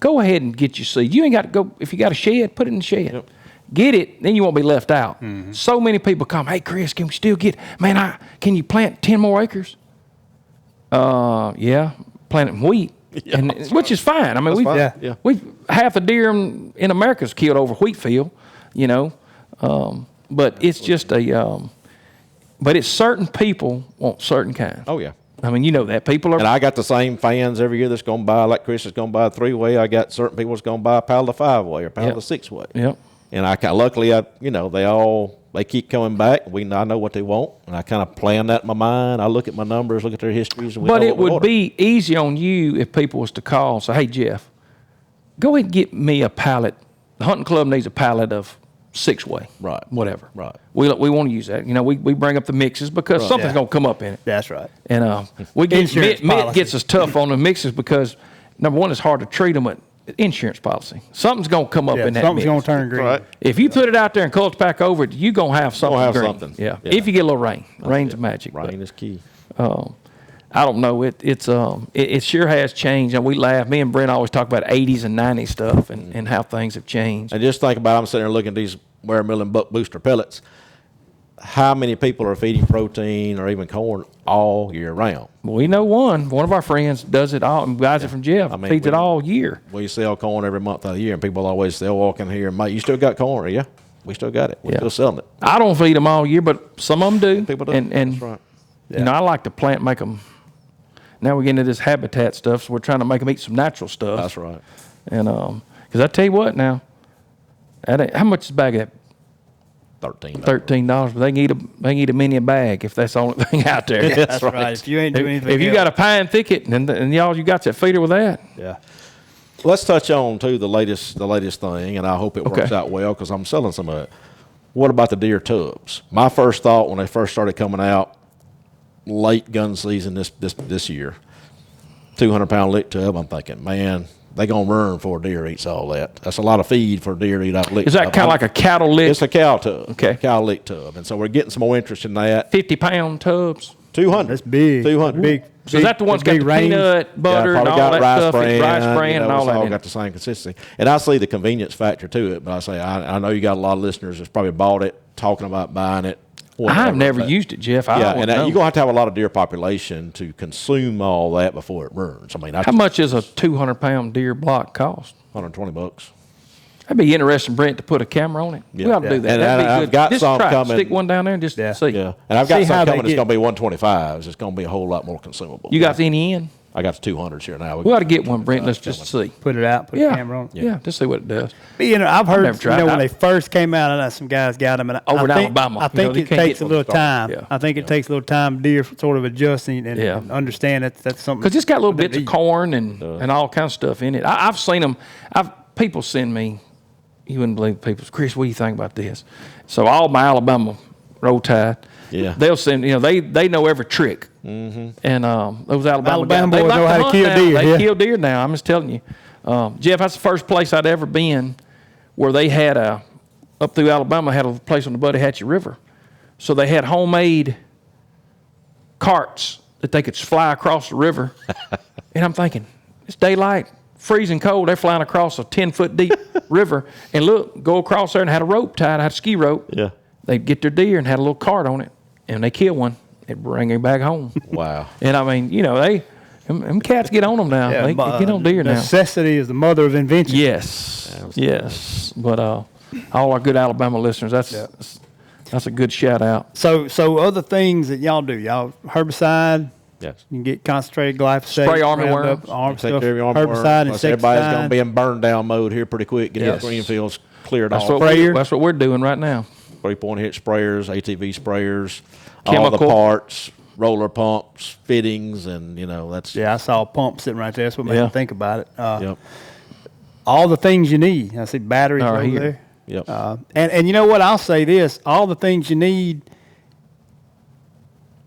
Go ahead and get your seed. You ain't got to go. If you got a shed, put it in the shed. Yep. Get it, then you won't be left out. So many people come, hey Chris, can we still get? Man, can you plant 10 more acres? Yeah, planting wheat, and which is fine. I mean, fine. Yeah. we half the deer in America's killed over wheat field, you know. But it's just but it's certain people want certain kinds. Oh, yeah. I mean, you know that people are. And I got the same fans every year that's going to buy, like Chris is going to buy a 3-way. I got certain people that's going to buy a pallet of 5-way or a pallet Yep. of 6-way. Yep. And luckily, they keep coming back. I know what they want, and I kind of plan that in my mind. I look at my numbers, look at their histories, and we But know it what we would order. be easy on you if people was to call and say, hey, Jeff, go ahead and get me a pallet. The hunting club needs a pallet of 6-way. Right. Whatever. Right. We want to use that. You know, we bring up the mixes because something's Yeah. going to come up in it. That's right. And we get Insurance Mitt policy. gets us tough on the mixes because, number one, it's hard to treat them with insurance policy. Something's going to come up Yeah, in that something's mix. going to turn green. Right. If you put it out there and culture pack over it, you're going to have something have green. something. Yeah. Yeah. If you get a little rain. Rain's magic. but- Rain is key. I don't know. It sure has changed. And we laugh. Me and Brent always talk about 80s and 90s stuff and how things have changed. And just think about, I'm sitting there looking at these Waremillion Buck Booster pellets. How many people are feeding protein or even corn all year round? We know one of our friends does it all and buys it from Jeff. I mean, feeds it all year. We sell corn every month of the year, and people always, they'll walk in here and, mate, you still got corn? Yeah, we still got it. We're Yeah. still selling it. I don't feed them all year, but some of them do. People do. And That's right. you know, I like to plant, make them. Now we're getting into this habitat stuff, so we're trying to make them eat some natural stuff. That's right. And because I tell you what now, how much is a bag of that? $13, but they can eat a mini bag if that's the only thing out there. That's right. If you ain't doing anything If you got a pine thicket and y'all you got that feeder with that. yeah. Let's touch on too the latest thing, and I hope it works Okay. out well because I'm selling some of it. What about the deer tubs? My first thought when they first started coming out, late gun season this year, 200-pound lick tub. I'm thinking, man, they gonna run before a deer eats all that. That's a lot of feed for a deer to eat out lick. Is that tub. kind of like a cattle lick? It's a cow tub. Okay. Cow lick tub, and so we're getting some more interest in that. 50-pound tubs. 200. That's big. 200. Big. So is that the one's got big the range? peanut butter Yeah, and probably all got that rice stuff? bran, Rice bran and all it's that. all in got it. the same consistency. And I see the convenience factor to it, but I say I know you got a lot of listeners that's probably bought it, talking about buying it. whatever. I've never used it, Jeff. I Yeah, don't and know. you're going to have a lot of deer population to consume all that before it burns. I mean, How much does a 200-pound deer block cost? $120. That'd be interesting, Brent, to put a camera on it. Yeah. We ought to do that. And That'd be I've good. got just some try it. coming. Stick one down there and just Yeah. see. Yeah, and I've got See how some they coming that's get- going to be 125s. It's going to be a whole lot more consumable. You got any in? I got the 200s here now. We ought to get one, Brent. Let's just see. Put it out, put a camera on it. Yeah, just see what it does. But, I've heard, never tried. when they first came out, I know some guys got them. And Over I in think, Alabama, I think they it can't takes get a little from the time. start. Yeah. I think it takes a little time, deer, sort of adjusting and understand that's something. Because it's got little bits of corn and all kinds of stuff in it. I've seen them. People send me, you wouldn't believe people, Chris, what do you think about this? So all my Alabama roll tide, they'll send, they know every trick. Mm-hmm. And those Alabama guys, boys know how to kill now. deer. They kill deer now, I'm just telling you. Jeff, that's the first place I'd ever been where they had up through Alabama, had a place on the Buttahatchee River. So they had homemade carts that they could fly across the river. And I'm thinking, it's daylight, freezing cold. They're flying across a 10-foot deep river. And look, go across there and had a rope tied, had a ski rope. Yeah. They'd get their deer and had a little cart on it. And they kill one. They'd bring him back home. Wow. And I mean, them cats get on them now. They get on deer now. Necessity is the mother of invention. Yes. Yes. But all our good Alabama listeners, that's a good shout out. So other things that y'all do, y'all herbicide. Yes. You can get concentrated glyphosate. Spray armyworm. Arm Take stuff, care of your herbicide, Plus, everybody's going to insecticide. be in burn down mode here pretty quick. Get Yes. your green fields cleared That's off. that's what we're doing right now. 3-point hit sprayers, ATV sprayers, all the Chemical. parts, roller pumps, fittings, and that's. Yeah, I saw a pump sitting right there. That's what made me think about it. Yep. All the things you need. I see batteries Are over here. there. Yep. And you know what? I'll say this: all the things you need,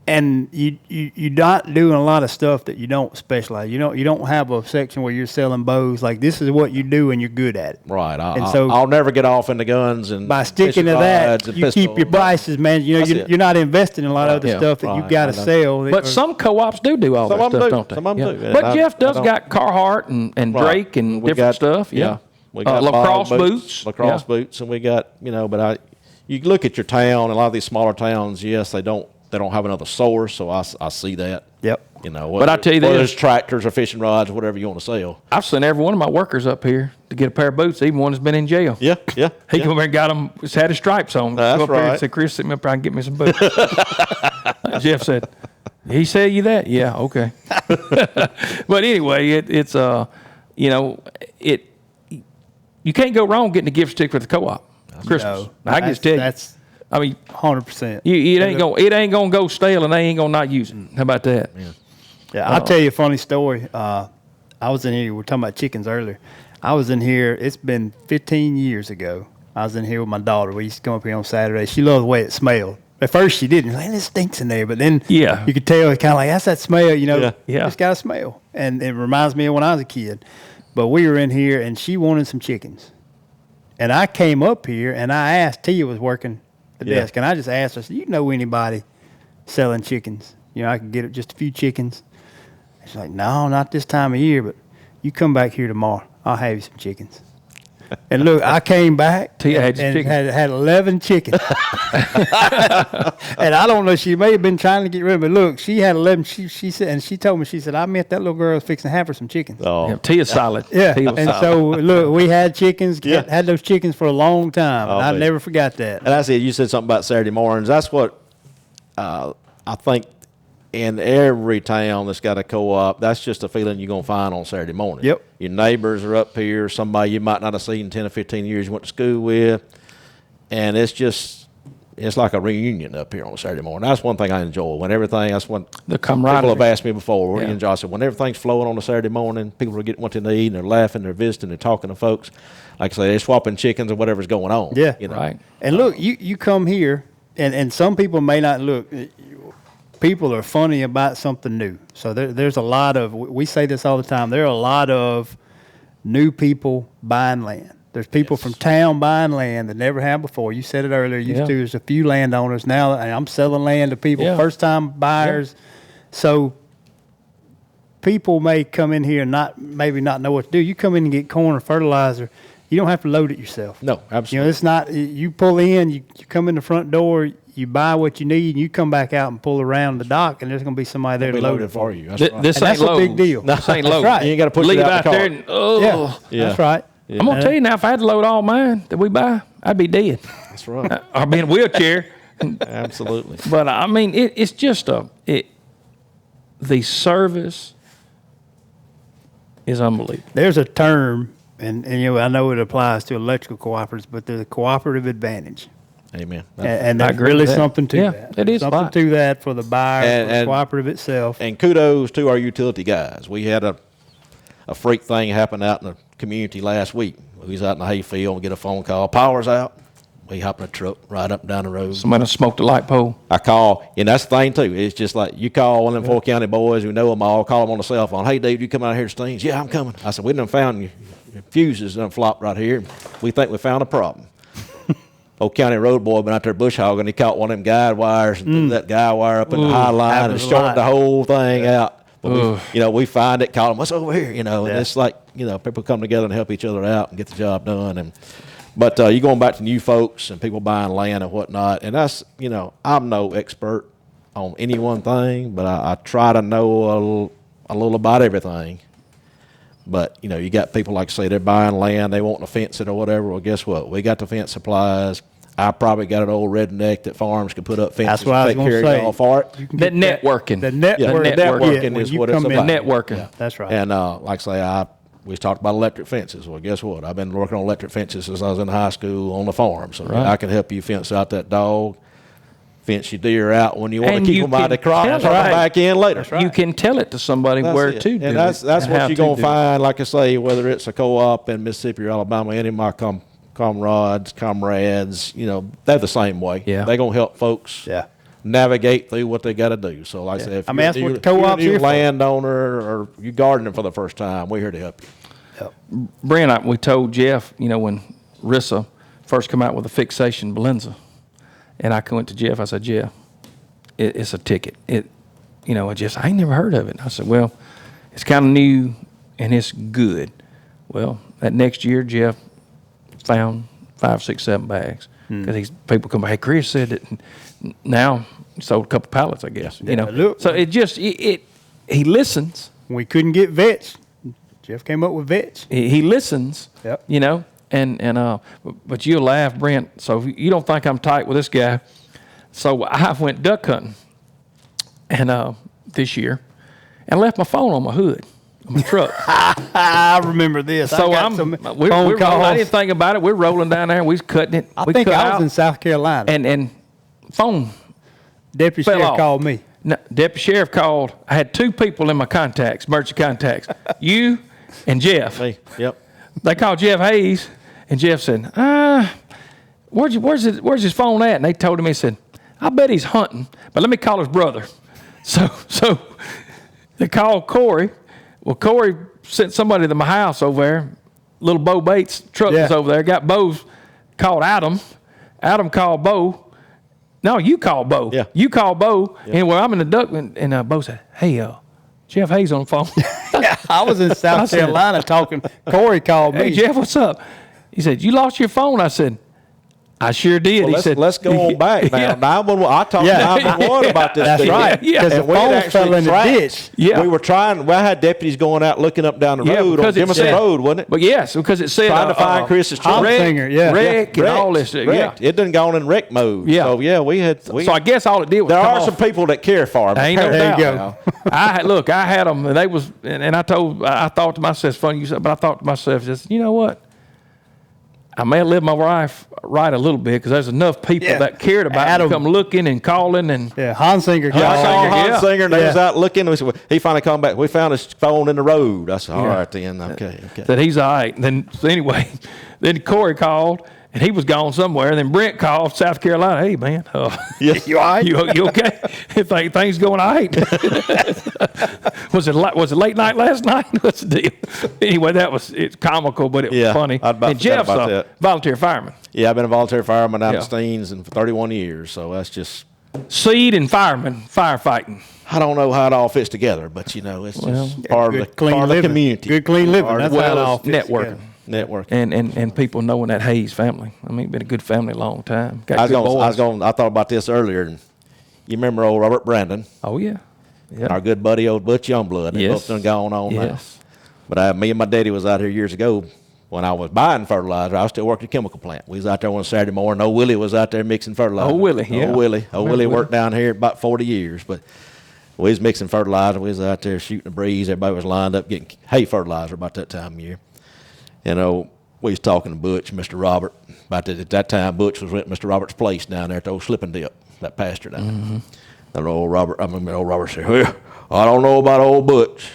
and you're not doing a lot of stuff that you don't specialize. You don't have a section where you're selling bows. Like, this is what you do, and you're good at it. Right. I'll never get off into guns and by sticking fishing to that, rods and you keep your pistols. prices, man. That's it. You're not investing in a lot of other Yeah. stuff that you Right. got to I know. sell. But some co-ops do all Some that of 'em stuff, do. don't they? Some of 'em do. But And Jeff I does don't- got Carhartt and Right. Drake and We different got- stuff. Yeah. We got lacrosse bog boots. lacrosse boots, and we got but you look at your town. A lot of these smaller towns, yes, they don't have another source, so I see that. Yep. But I tell you whether this- it's tractors or fishing rods, whatever you want to sell. I've sent every one of my workers up here to get a pair of boots, even one that's been in jail. Yeah. He come over and got them, had his stripes on. That's Go up there and right. said, Chris, sit me up there and get me some boots. Jeff said, he said you that? Yeah, okay. But anyway, it's you can't go wrong getting a gift stick for the co-op. Christmas. No, I can just tell you. That's I mean, 100%. it ain't gonna go stale, and they ain't gonna not use it. How about that? Yeah, I'll tell you a funny story. I was in here. We were talking about chickens earlier. I was in here. It's been 15 years ago. I was in here with my daughter. We used to come up here on Saturday. She loved the way it smelled. At first, she didn't. Like, it stinks in there. But then you could tell it's kind of like, that's that smell, Yeah. It's got a smell. And it reminds me of when I was a kid. But we were in here, and she wanted some chickens. And I came up here, and I asked, Tia was working the desk, and I just asked her, I said, you know anybody selling chickens? I could get just a few chickens. She's like, no, not this time of year, but you come back here tomorrow. I'll have you some chickens. And look, I came back Tia had and chickens. had 11 chickens. And I don't know, she may have been trying to get rid of it. But look, she had 11. She said, and she told me, she said, I met that little girl was fixing to have her some chickens. Oh, Yeah, Tia's solid. Yeah, Tia was and solid. so look, we had chickens, Yeah. had those chickens for a long time, and I man. never forgot that. and that's it. You said something about Saturday mornings. That's what I think in every town that's got a co-op, that's just a feeling you're going to find on Saturday morning. Yep. Your neighbors are up here, somebody you might not have seen in 10 or 15 years you went to school with, and it's like a reunion up here on a Saturday morning. That's one thing I enjoy. The People camaraderie. have asked me before, what do you Yeah. enjoy? I said, when everything's flowing on a Saturday morning, people are getting what they need, and they're laughing, they're visiting, they're talking to folks. Like I say, they're swapping chickens or whatever's going on. Yeah. Right. And look, you come here, and some people may not look. People are funny about something new. So there's a lot of, we say this all the time, there are a lot of new people buying land. There's people from town buying land that never have before. You said it earlier. There's a few landowners now, and I'm selling land to people, Yeah. first-time buyers. So people may come in here and maybe not know what to do. You come in and get corn or fertilizer. You don't have to load it yourself. No, absolutely. It's not, you pull in, you come in the front door, you buy what you need, and you come back out and pull around the dock, and there's going to be somebody there to Be load loaded it for for you. you. That's Th- right. This And ain't that's a big Lowe's. deal. This ain't That's Lowe's. right. You ain't got to push Leave it out out the car. there and Yeah, that's right. I'm gonna tell you now, if I had to load all mine that we buy, I'd be dead. That's right. I'd be in a wheelchair. Absolutely. But I mean, it's just the service is unbelievable. There's a term, and I know it applies to electrical cooperatives, but there's a cooperative advantage. Amen. And I there's agree really with that. something to Yeah, that. it is something spot. to that for the buyer, for the And- cooperative itself. And kudos to our utility guys. We had a freak thing happen out in the community last week. We was out in the hayfield and get a phone call. Power's out. We hop in a truck right up and down the road. Somebody smoked a light pole. I call, and that's the thing too. It's just like you call one of them 4 county boys who know them all. Call them on the cell phone. Hey, Dave, you come out here to Steens? Yeah, I'm coming. I said, we done found your fuses done flopped right here. We think we found a problem. Old county road boy been out there bush hogging. He caught one of them guide wires and threw that guide wire up in the high line and happens a shorted lot. the whole thing out. But we find it, call them, what's over here? And it's like, people come together and help each other out and get the job done. But you're going back to new folks and people buying land and whatnot. And that's, I'm no expert on any one thing, but I try to know a little about everything. But, you got people, like I say, they're buying land, they want to fence it or whatever. Well, guess what? We got the fence supplies. I probably got an old redneck that farms can put up fences That's what I was and take going care to of say. y'all for it. You can That get networking. The Yeah, networking, networking when is you what it's come in. about. Networking. Yeah, that's right. And like I say, we talked about electric fences. Well, guess what? I've been working on electric fences since I was in high school on the farm. So Right. I can help you fence out that dog, fence your deer out when you want And to keep you them out of the can crop tell and turn it. them back in later. You can tell it to somebody That's where it. to do and that's it what how you're to going to do it. find, like I say, whether it's a co-op in Mississippi or Alabama, any of my comrades, they're the same way. Yeah. They're going to help folks Yeah. navigate through what they got to do. So like I said, if I mean, that's you're, what the co-op's you're here a for. landowner or you gardening for the first time, we're here to help you. Brent, we told Jeff, when Rissa first come out with a fixation Balenza, and I went to Jeff, I said, Jeff, it's a ticket. I ain't never heard of it. I said, well, it's kind of new and it's good. Well, that next year, Jeff found 5, 6, 7 bags because people come by. Hey, Chris said that now he sold a couple pallets, I guess. look. So it just he listens. We couldn't get vets. Jeff came up with vets. He listens. Yep. But you'll laugh, Brent. So you don't think I'm tight with this guy. So I went duck hunting, and this year, and left my phone on my hood, on my truck. I remember this. So I got I'm some we're phone rolling, I calls. didn't think about it. We're rolling down there, and we're cutting it. I we think cut I was out, in South Carolina. and phone. Deputy fell Sheriff off. called me. No, Deputy Sheriff called. I had 2 people in my contacts, emergency contacts, you and Jeff. Me, yep. They called Jeff Hayes, and Jeff said, where's his phone at? And they told him, he said, I bet he's hunting, but let me call his brother. So they called Corey. Well, Corey sent somebody to my house over there. Little Bo Bates' truck was Yeah. over there. Got Bo's, called Adam. Adam called Bo. No, you called Bo. Yeah. You called Bo. And well, I'm in the duck, and Bo said, hey, Jeff Hayes on the phone. I was in I South said- Carolina talking. Corey called me. Hey, Jeff, what's up? He said, you lost your phone? I said, I sure did. Well, He said, let's go on back now. Yeah. 911. I talked Yeah. to 911 about this That's deal. right. Yeah. Because And the we had phone actually fell in the tracked- ditch. Yeah. We were trying. Well, I had deputies going out looking up down the Yeah, road on because it Jemison said- Road, wasn't it? But yes, because it said Trying to find Chris's truck. Singer, yeah. wreck and all this. Wrecked. Yeah. It done gone in wreck mode. Yeah. So yeah, we had. So I guess all it did was there come are off. some people that care for him. Ain't no There you doubt. go. I had them, and they was, and I thought to myself, it's funny you said, but I thought to myself, just you know what? I may have lived my life right a little bit because there's enough people Yeah. that cared about Adam. me come looking and calling and Yeah, Hansinger Yeah, I called. saw Singer, Hans yeah. Singer, and they was Yeah. out looking. He finally come back. We found his phone in the road. I said, all Yeah. right then, okay. that he's all right. And then so anyway, then Corey called and he was gone somewhere. And then Brent called South Carolina. Hey man, Yeah. You all right? you okay? If things going all right? was it late night last night? What's the deal? Anyway, it's comical, but it was Yeah, funny. I'd about And forgot Jeff's about a that. volunteer fireman, Yeah, I've been a volunteer fireman out Yeah. in Steens and for 31 years. So that's just. seed and fireman, firefighting. I don't know how it all fits together, but it's just part of Good, clean the living. community. Good, clean living. Part of That's the- how it well, all it's fits networking. together. network. And people knowing that Hayes family. I mean, been a good family a long time. Got good boys. I thought about this earlier. And you remember old Robert Brandon, Oh yeah, yeah. our good buddy, old Butch Youngblood. They Yes. both done gone on now. Yes. But me and my daddy was out here years ago when I was buying fertilizer. I was still working at a chemical plant. We was out there one Saturday morning. Old Willie was out there mixing fertilizer. Old Willie, yeah. Old Willie Remember Willie? worked down here about 40 years. But We was mixing fertilizer. We was out there shooting the breeze. Everybody was lined up getting hay fertilizer about that time of year. You know, we was talking to Butch, Mr. Robert, about that. At that time, Butch was at Mr. Robert's place down there at the old Slip and Dip, that pasture down there. And old Robert said, well, I don't know about old Butch.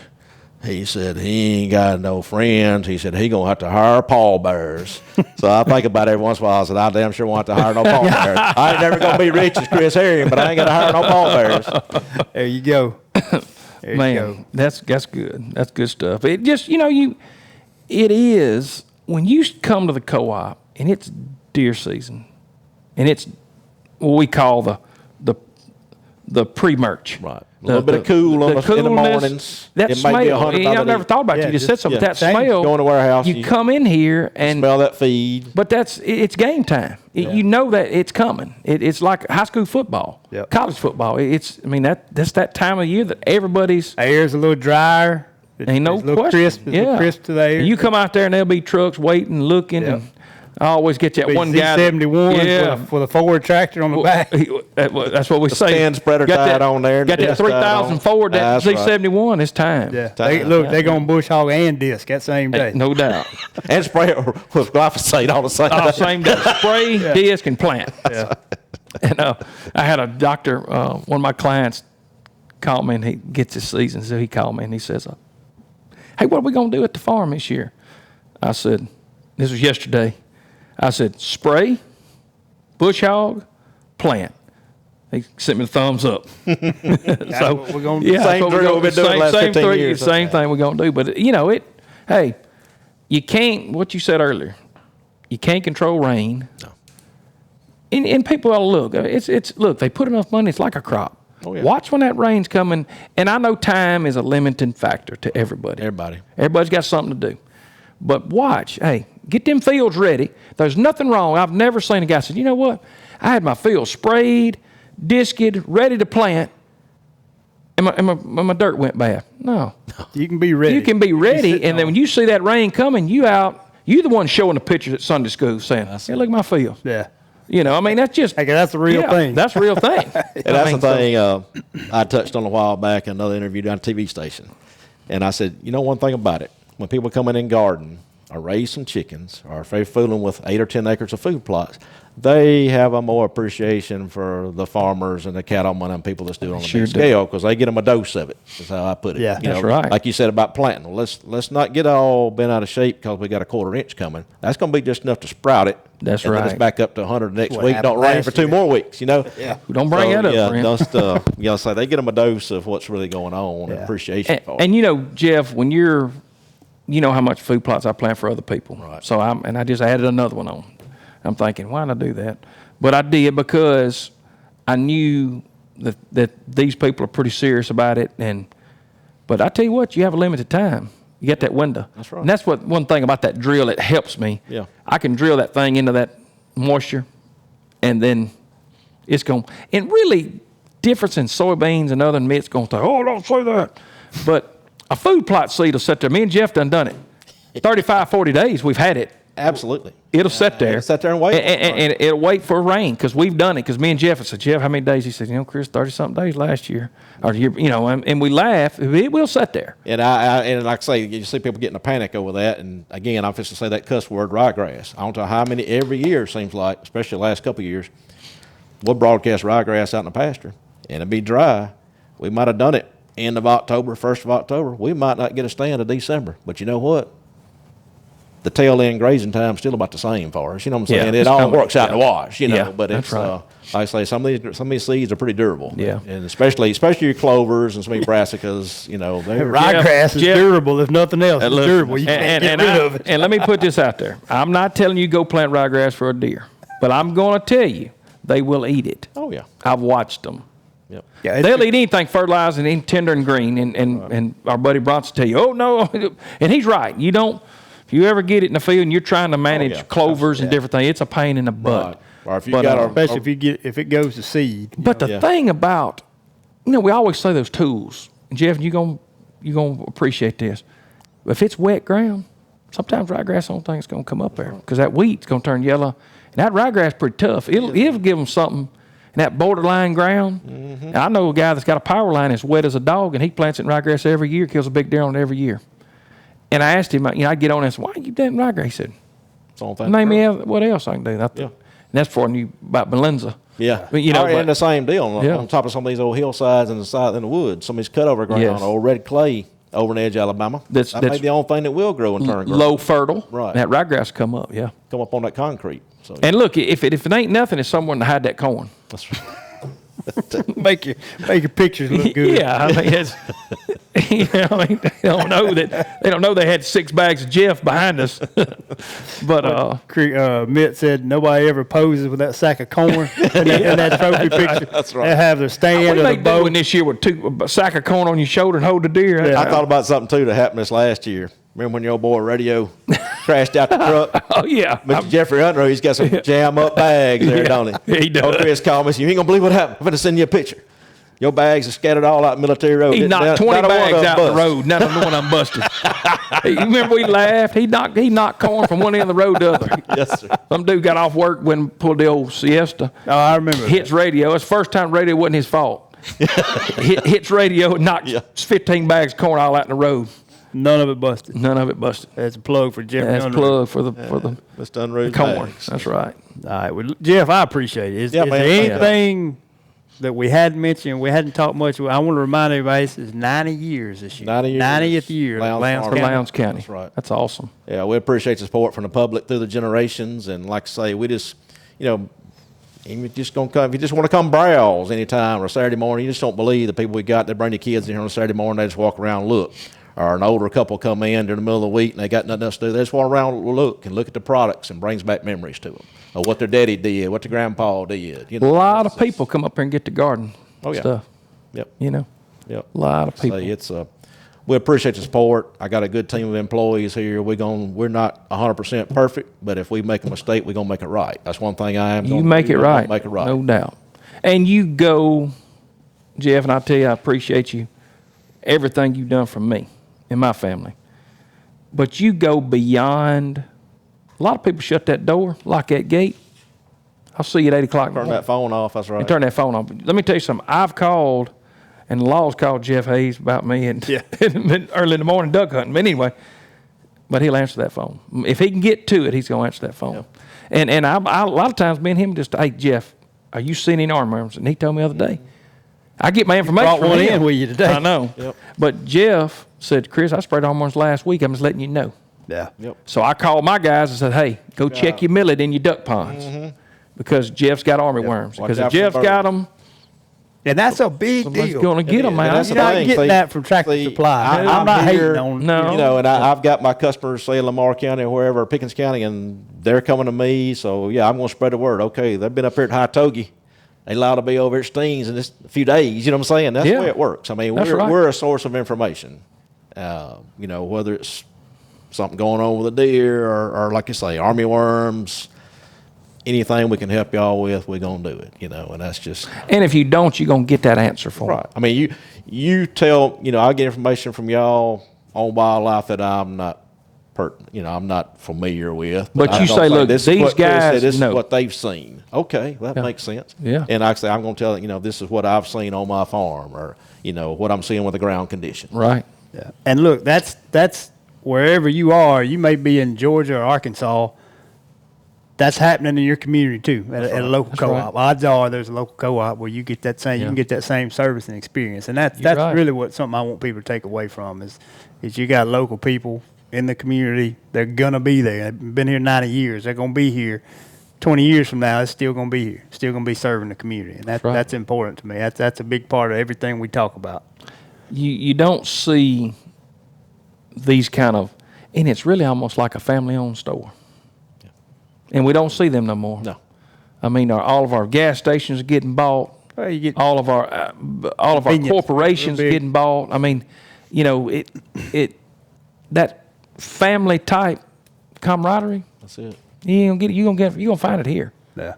He said he ain't got no friends. He said he gonna have to hire pallbearers. So I think about it every once in a while. I said I damn sure won't have to hire no pallbearers. I ain't never gonna be rich as Chris Herring, but I ain't gonna hire no pallbearers. There you go. There Man, you go. that's good. That's good stuff. It just, it is when you come to the co-op and it's deer season, and it's what we call the pre-merch. Right. A little bit of cool in the mornings. That it smell. May be 100 I never thought about Yeah, you. Just just- said something. yeah. That Same. smell. Go in the warehouse, You you come in here and smell that feed. But it's game time. You know that it's coming. It's like high school football, Yep. college football. That's that time of year that everybody's Air's a little drier. ain't no It's a little question. crisp. It's a little crisp to the air. And you come out there and there'll be trucks waiting, looking, Yep. and I always get that Be one guy. Z71 with a Ford tractor on the back. That's what we say. stand spreader Got tied that- on there, Got that disc tied 3000 on. Ford, that That's right. Z71. It's time. Yeah, Time. they're going bush hog and disc that same day. No doubt. And spray it with glyphosate all the same Oh, day. same day. Spray, disc, and plant. Yeah. And I had a doctor, one of my clients called me, and he gets his season, so he called me and he says, hey, what are we going to do at the farm this year? I said, this was yesterday. I said, spray, bush hog, plant. He sent me the thumbs up. That's what we're going to do. Yeah, Same that's what we're drill gonna- we've been doing the last 15 three- years. Same thing we're going to do. But, hey, you can't, what you said earlier, you can't control rain. No. And people ought to look. Look, they put enough money, it's like a crop. Oh, yeah. Watch when that rain's coming. And I know time is a limiting factor to everybody. Everybody's got something to do. But watch, hey, get them fields ready. There's nothing wrong. I've never seen a guy say, you know what? I had my field sprayed, disked, ready to plant, and my dirt went bad. No. You can be ready. You can be You're ready, sitting and then on when you see that rain coming, you're the one showing the pictures at Sunday school saying, hey, look at my field. Yeah. That's just. Hey, that's the real thing. That's the real thing. And that's the thing I touched on a while back in another interview down at a TV station. And I said, one thing about it. When people come in and garden or raise some chickens or if they're fooling with 8 or 10 acres of food plots, they have a more appreciation for the farmers and the cattlemen and people that's doing it on a Sure big do. scale because they get them a dose of it. That's how I put it. Yeah, that's right. Like you said about planting. Well, let's not get all bent out of shape because we got a 1/4 inch coming. That's going to be just enough to sprout it. That's and then right. it's back up to 100 next what week. Don't happened rain last for 2 year. more weeks. Yeah. Don't bring that up, friend. Just say they get them a dose of what's really going on and appreciation for it. And Jeff, when you're, how much food plots I plant for other people. Right. So I just added another one on. I'm thinking, why did I do that? But I did because I knew that these people are pretty serious about it. But I tell you what, you have a limited time. You get that window. That's right. And that's one thing about that drill that helps me. Yeah. I can drill that thing into that moisture, and then it's going. And really, difference in soybeans and other meats going to. Oh, don't say that. But a food plot seed will sit there. Me and Jeff done it. 35, 40 days we've had it. Absolutely. It'll sit there. It'll sit there and wait. And it'll wait for rain because we've done it. Because me and Jeff, I said, Jeff, how many days? He said, Chris, 30-something days last year. Or and we laugh. It will sit there. And and like I say, you see people getting a panic over that. And again, I'm just to say that cuss word, ryegrass. I don't know how many every year seems like, especially the last couple of years, we'll broadcast ryegrass out in the pasture and it'll be dry. We might have done it end of October, 1st of October. We might not get a stand of December. But you know what? The tail end grazing time is still about the same for us. You know what I'm saying? Yeah, It all coming. works out in the wash, Yeah, but that's it's, right. like I say, some of these seeds are pretty durable. Yeah. And especially your clovers and some of your brassicas, they're Ryegrass is Jeff- durable, if nothing else. It's Look, durable. You can't get rid of it. And let me put this out there. I'm not telling you go plant ryegrass for a deer, but I'm going to tell you they will eat it. Oh, yeah. I've watched them. Yep. Yeah, They'll eat anything fertilized and anything tender and green. And our buddy Bronson tell you, oh, no. And he's right. You don't. If you ever get it in the field and you're trying to manage yeah. clovers and different things, it's a pain in the butt. Right. Or if you But, got Especially if it goes to seed. But the Yeah. thing about, we always say those tools. And Jeff, you're gonna appreciate this. If it's wet ground, sometimes ryegrass on thing's gonna come up there because that wheat's gonna turn yellow. And that ryegrass pretty tough. It'll give them something. and that borderline ground. And I know a guy that's got a power line that's wet as a dog, and he plants it in ryegrass every year, kills a big deer on it every year. And I asked him, I'd get on and say, why you doing ryegrass? He said, name me what else I can do. And that's before I knew about Melinza. Yeah, but, you know, and the same deal on top of some of these old hillsides and the side in the woods. Some of these cutover ground, old red clay over in the edge of Alabama. That's may be the only thing that will grow and turn low fertile. Right, that ryegrass come up. Come up on that concrete. So, and look, if it ain't nothing, it's someone to hide that corn. That's right. make your pictures look good. Yeah, I mean, it's, they don't know they had 6 bags of Jeff behind us. But Mitt said nobody ever poses with that sack of corn in that trophy picture. That's right. They have their stand what or they the boat. doing this year with a sack of corn on your shoulder and hold the deer? I thought about something too that happened this last year. Remember when your old boy radio crashed out the truck? Oh, yeah. Mr. Jeffrey Hunter, he's got some jam up bags there, don't he? He does. Old Chris called me and said, you ain't going to believe what happened. I'm going to send you a picture. Your bags are scattered all out Military Road. He knocked 20 bags out the road. None of them busted. You remember we laughed? He knocked corn from one end of the road to the other. Yes, sir. Some dude got off work, went and pulled the old siesta. Oh, I remember. Hits radio. It's the first time radio wasn't his fault. Hits radio and knocked 15 bags of corn all out in the road. None of it busted. None of it busted. That's a plug for Jeff. That's a plug for the corn. Bags. That's right. All right, well, Jeff, I appreciate it. Is man, there anything that we hadn't mentioned, we hadn't talked much? I want to remind everybody, this is 90 years this year. 90 years. 90th year. Lowndes County. That's right. That's awesome. Yeah, we appreciate the support from the public through the generations. And like I say, we just, if you just want to come browse anytime or Saturday morning, you just don't believe the people we got that bring the kids in here on Saturday morning, they just walk around and look. Or an older couple come in during the middle of the week and they got nothing else to do. They just walk around and look at the products and brings back memories to them. Or what their daddy did, what their grandpa did. A lot of people come up here and get the garden stuff. Yep. Yep. A lot of people. We appreciate the support. I got a good team of employees here. We're not 100% perfect, but if we make a mistake, we're going to make it right. That's one thing I am. You make it right. Make it right. No doubt. And you go, Jeff, and I tell you, I appreciate you, everything you've done for me and my family. But you go beyond. A lot of people shut that door, lock that gate. I'll see you at 8 o'clock. Turn that phone off. That's right. And turn that phone off. Let me tell you something. I've called, and the law's called Jeff Hayes about me and early in the morning duck hunting. But anyway, he'll answer that phone. If he can get to it, he's going to answer that phone. Yeah. And I a lot of times, me and him just, hey, Jeff, are you seeing any armworms? And he told me the other day. I get my information from one him. in with you today. I know. Yep. But Jeff said, Chris, I sprayed armworms last week. I'm just letting you know. Yeah. Yep. So I called my guys and said, hey, go check your millet in your duck ponds. Mm-hmm. Because Jeff's got armyworms. Because if Jeff's got them, and that's a big deal. Going to get them, man. You're not getting that from Tractor Supply. I'm not hating on. No. And I've got my customers, say in Lamar County or wherever, Pickens County, and they're coming to me. So I'm going to spread the word. Okay, they've been up here at High Togie. They allowed to be over at Steen's in just a few days. You know what I'm saying? That's the way it works. I mean, we're a source of information. Whether it's something going on with a deer or like you say, armyworms, anything we can help y'all with, we're going to do it, and that's just. And if you don't, you're going to get that answer for right. I mean, you tell, I get information from y'all on wildlife that I'm not I'm not familiar with. But you say, look, these guys this know. is what they've seen. Okay, that makes sense. Yeah. And I say, I'm going to tell it, this is what I've seen on my farm or, what I'm seeing with the ground condition. Right. Yeah. And look, that's wherever you are, you may be in Georgia or Arkansas, that's happening in your community too, at a local co-op. Right. Odds are there's a local co-op where you get that same, you can get that same service and experience. And that's right. Really something I want people to take away from is you got local people in the community. They're going to be there. They've been here 90 years. They're going to be here 20 years from now. It's still going to be here, still going to be serving the community. And that's important to me. That's a big part of everything we talk about. You don't see these kind of, and it's really almost like a family-owned store. Yeah. And we don't see them no more. No. I mean, all of our gas stations are getting bought. Well, all of our corporations are getting bought. I mean, that family type camaraderie. That's it. You're gonna find it here. Yeah.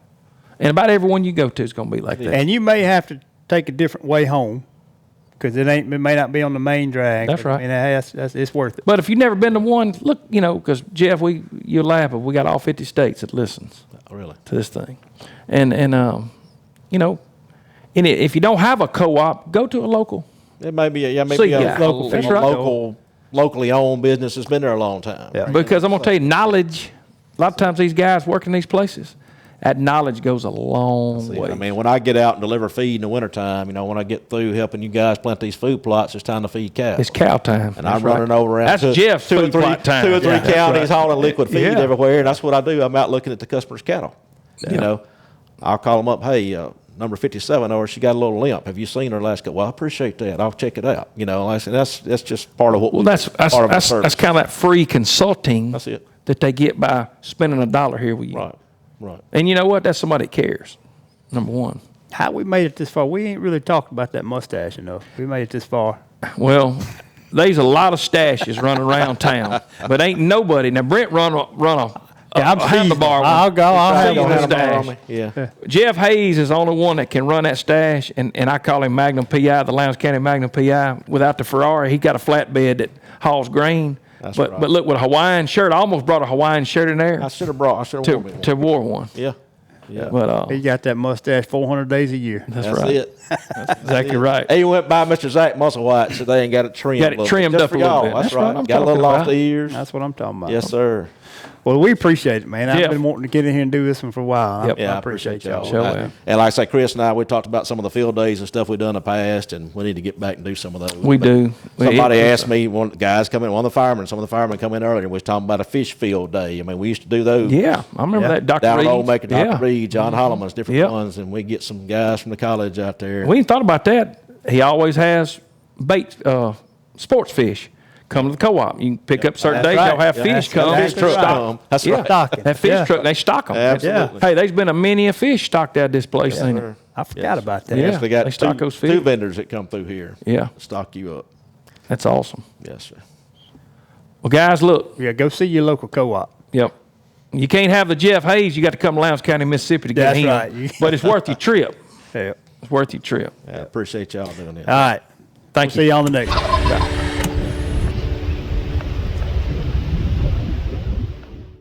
And about everyone you go to is gonna be like that. And you may have to take a different way home because it may not be on the main drag. That's right. I mean, it's worth it. But if you've never been to one, look, because Jeff, you'll laugh, but we got all 50 states that listens. Really? To this thing, and you know, and if you don't have a co-op, go to a local. It may be, maybe See, a yeah, local, that's from a right. locally owned business that's been there a long time. Yeah. Because I'm going to tell you, knowledge, a lot of times these guys working these places, that knowledge goes a long way. I mean, when I get out and deliver feed in the wintertime, you know, when I get through helping you guys plant these food plots, it's time to feed cows. It's cow time. And I'm running over around That's Jeff's two or food three, plot time. 2 or 3 Yeah, that's counties right. hauling liquid feed Yeah. everywhere, and that's what I do. I'm out looking at the customers' cattle. You know, I'll call them up, hey, number 57, or she got a little limp. Have you seen her last couple? Well, I appreciate that. I'll check it out. You know, like I said, that's just part of what. Well, that's part of our service. that's kind of that free consulting. That's it. That they get by spending $1 here with you. Right, right. And you know what? That's somebody that cares. Number one. How we made it this far? We ain't really talked about that mustache enough. We made it this far. Well, there's a lot of stashes running around town, but ain't nobody. Now Brent run a I'm handlebar. I'll go. I'll Seasoned have stash. Yeah. Jeff Hayes is the only one that can run that stash, and I call him Magnum PI, the Lowndes County Magnum PI. Without the Ferrari, he got a flatbed that hauls grain. That's but right. but look, with a Hawaiian shirt, I almost brought a Hawaiian shirt in there I should have worn me one. to wore one. Yeah. Yeah. But He got that mustache 400 days a year. that's That's right. it. Exactly right. Hey, you went by Mr. Zach Musselwhite today and got it trimmed. Got it a little trimmed bit. up Just a for little y'all. bit. That's That's right. what I'm Got a little talking off about. the ears. That's what I'm talking about. Yes, sir. Well, we appreciate it, man. I've Jeff. been wanting to get in here and do this one for a while. Yep. I appreciate y'all. Sure. And like I say, Chris and I, we talked about some of the field days and stuff we've done in the past, and we need to get back and do some of those. We do. Somebody asked me, one of the guys come in, one of the firemen come in earlier, and we was talking about a fish field day. I mean, we used to do those. Yeah, I remember that. Dr. Down Reed. low, making Dr. Yeah. Reed, John Holloman's, different Yep. ones, and we get some guys from the college out there. We ain't thought about that. He always has bait, sports fish. Come to the co-op. You can pick up certain That's days. right. They'll have Yeah, fish that's come. right. Fish truck That's right. come. That's Yeah. right. Stocking. That fish Yeah. truck, they stock them. Absolutely. Hey, there's been a many a fish stocked out this place. ain't it? I forgot about that. Yeah. Yes, they got they stock two, those fish. two vendors that come through here. Yeah. Stock you up. That's awesome. Yes, sir. Well, guys, look. Yeah, go see your local co-op. Yep. You can't have the Jeff Hayes. You got to come to Lowndes County, Mississippi to get That's him. right. But it's worth your trip. Yeah. It's worth your trip. I appreciate y'all doing that. All right. Thank We'll you. see you on the next one.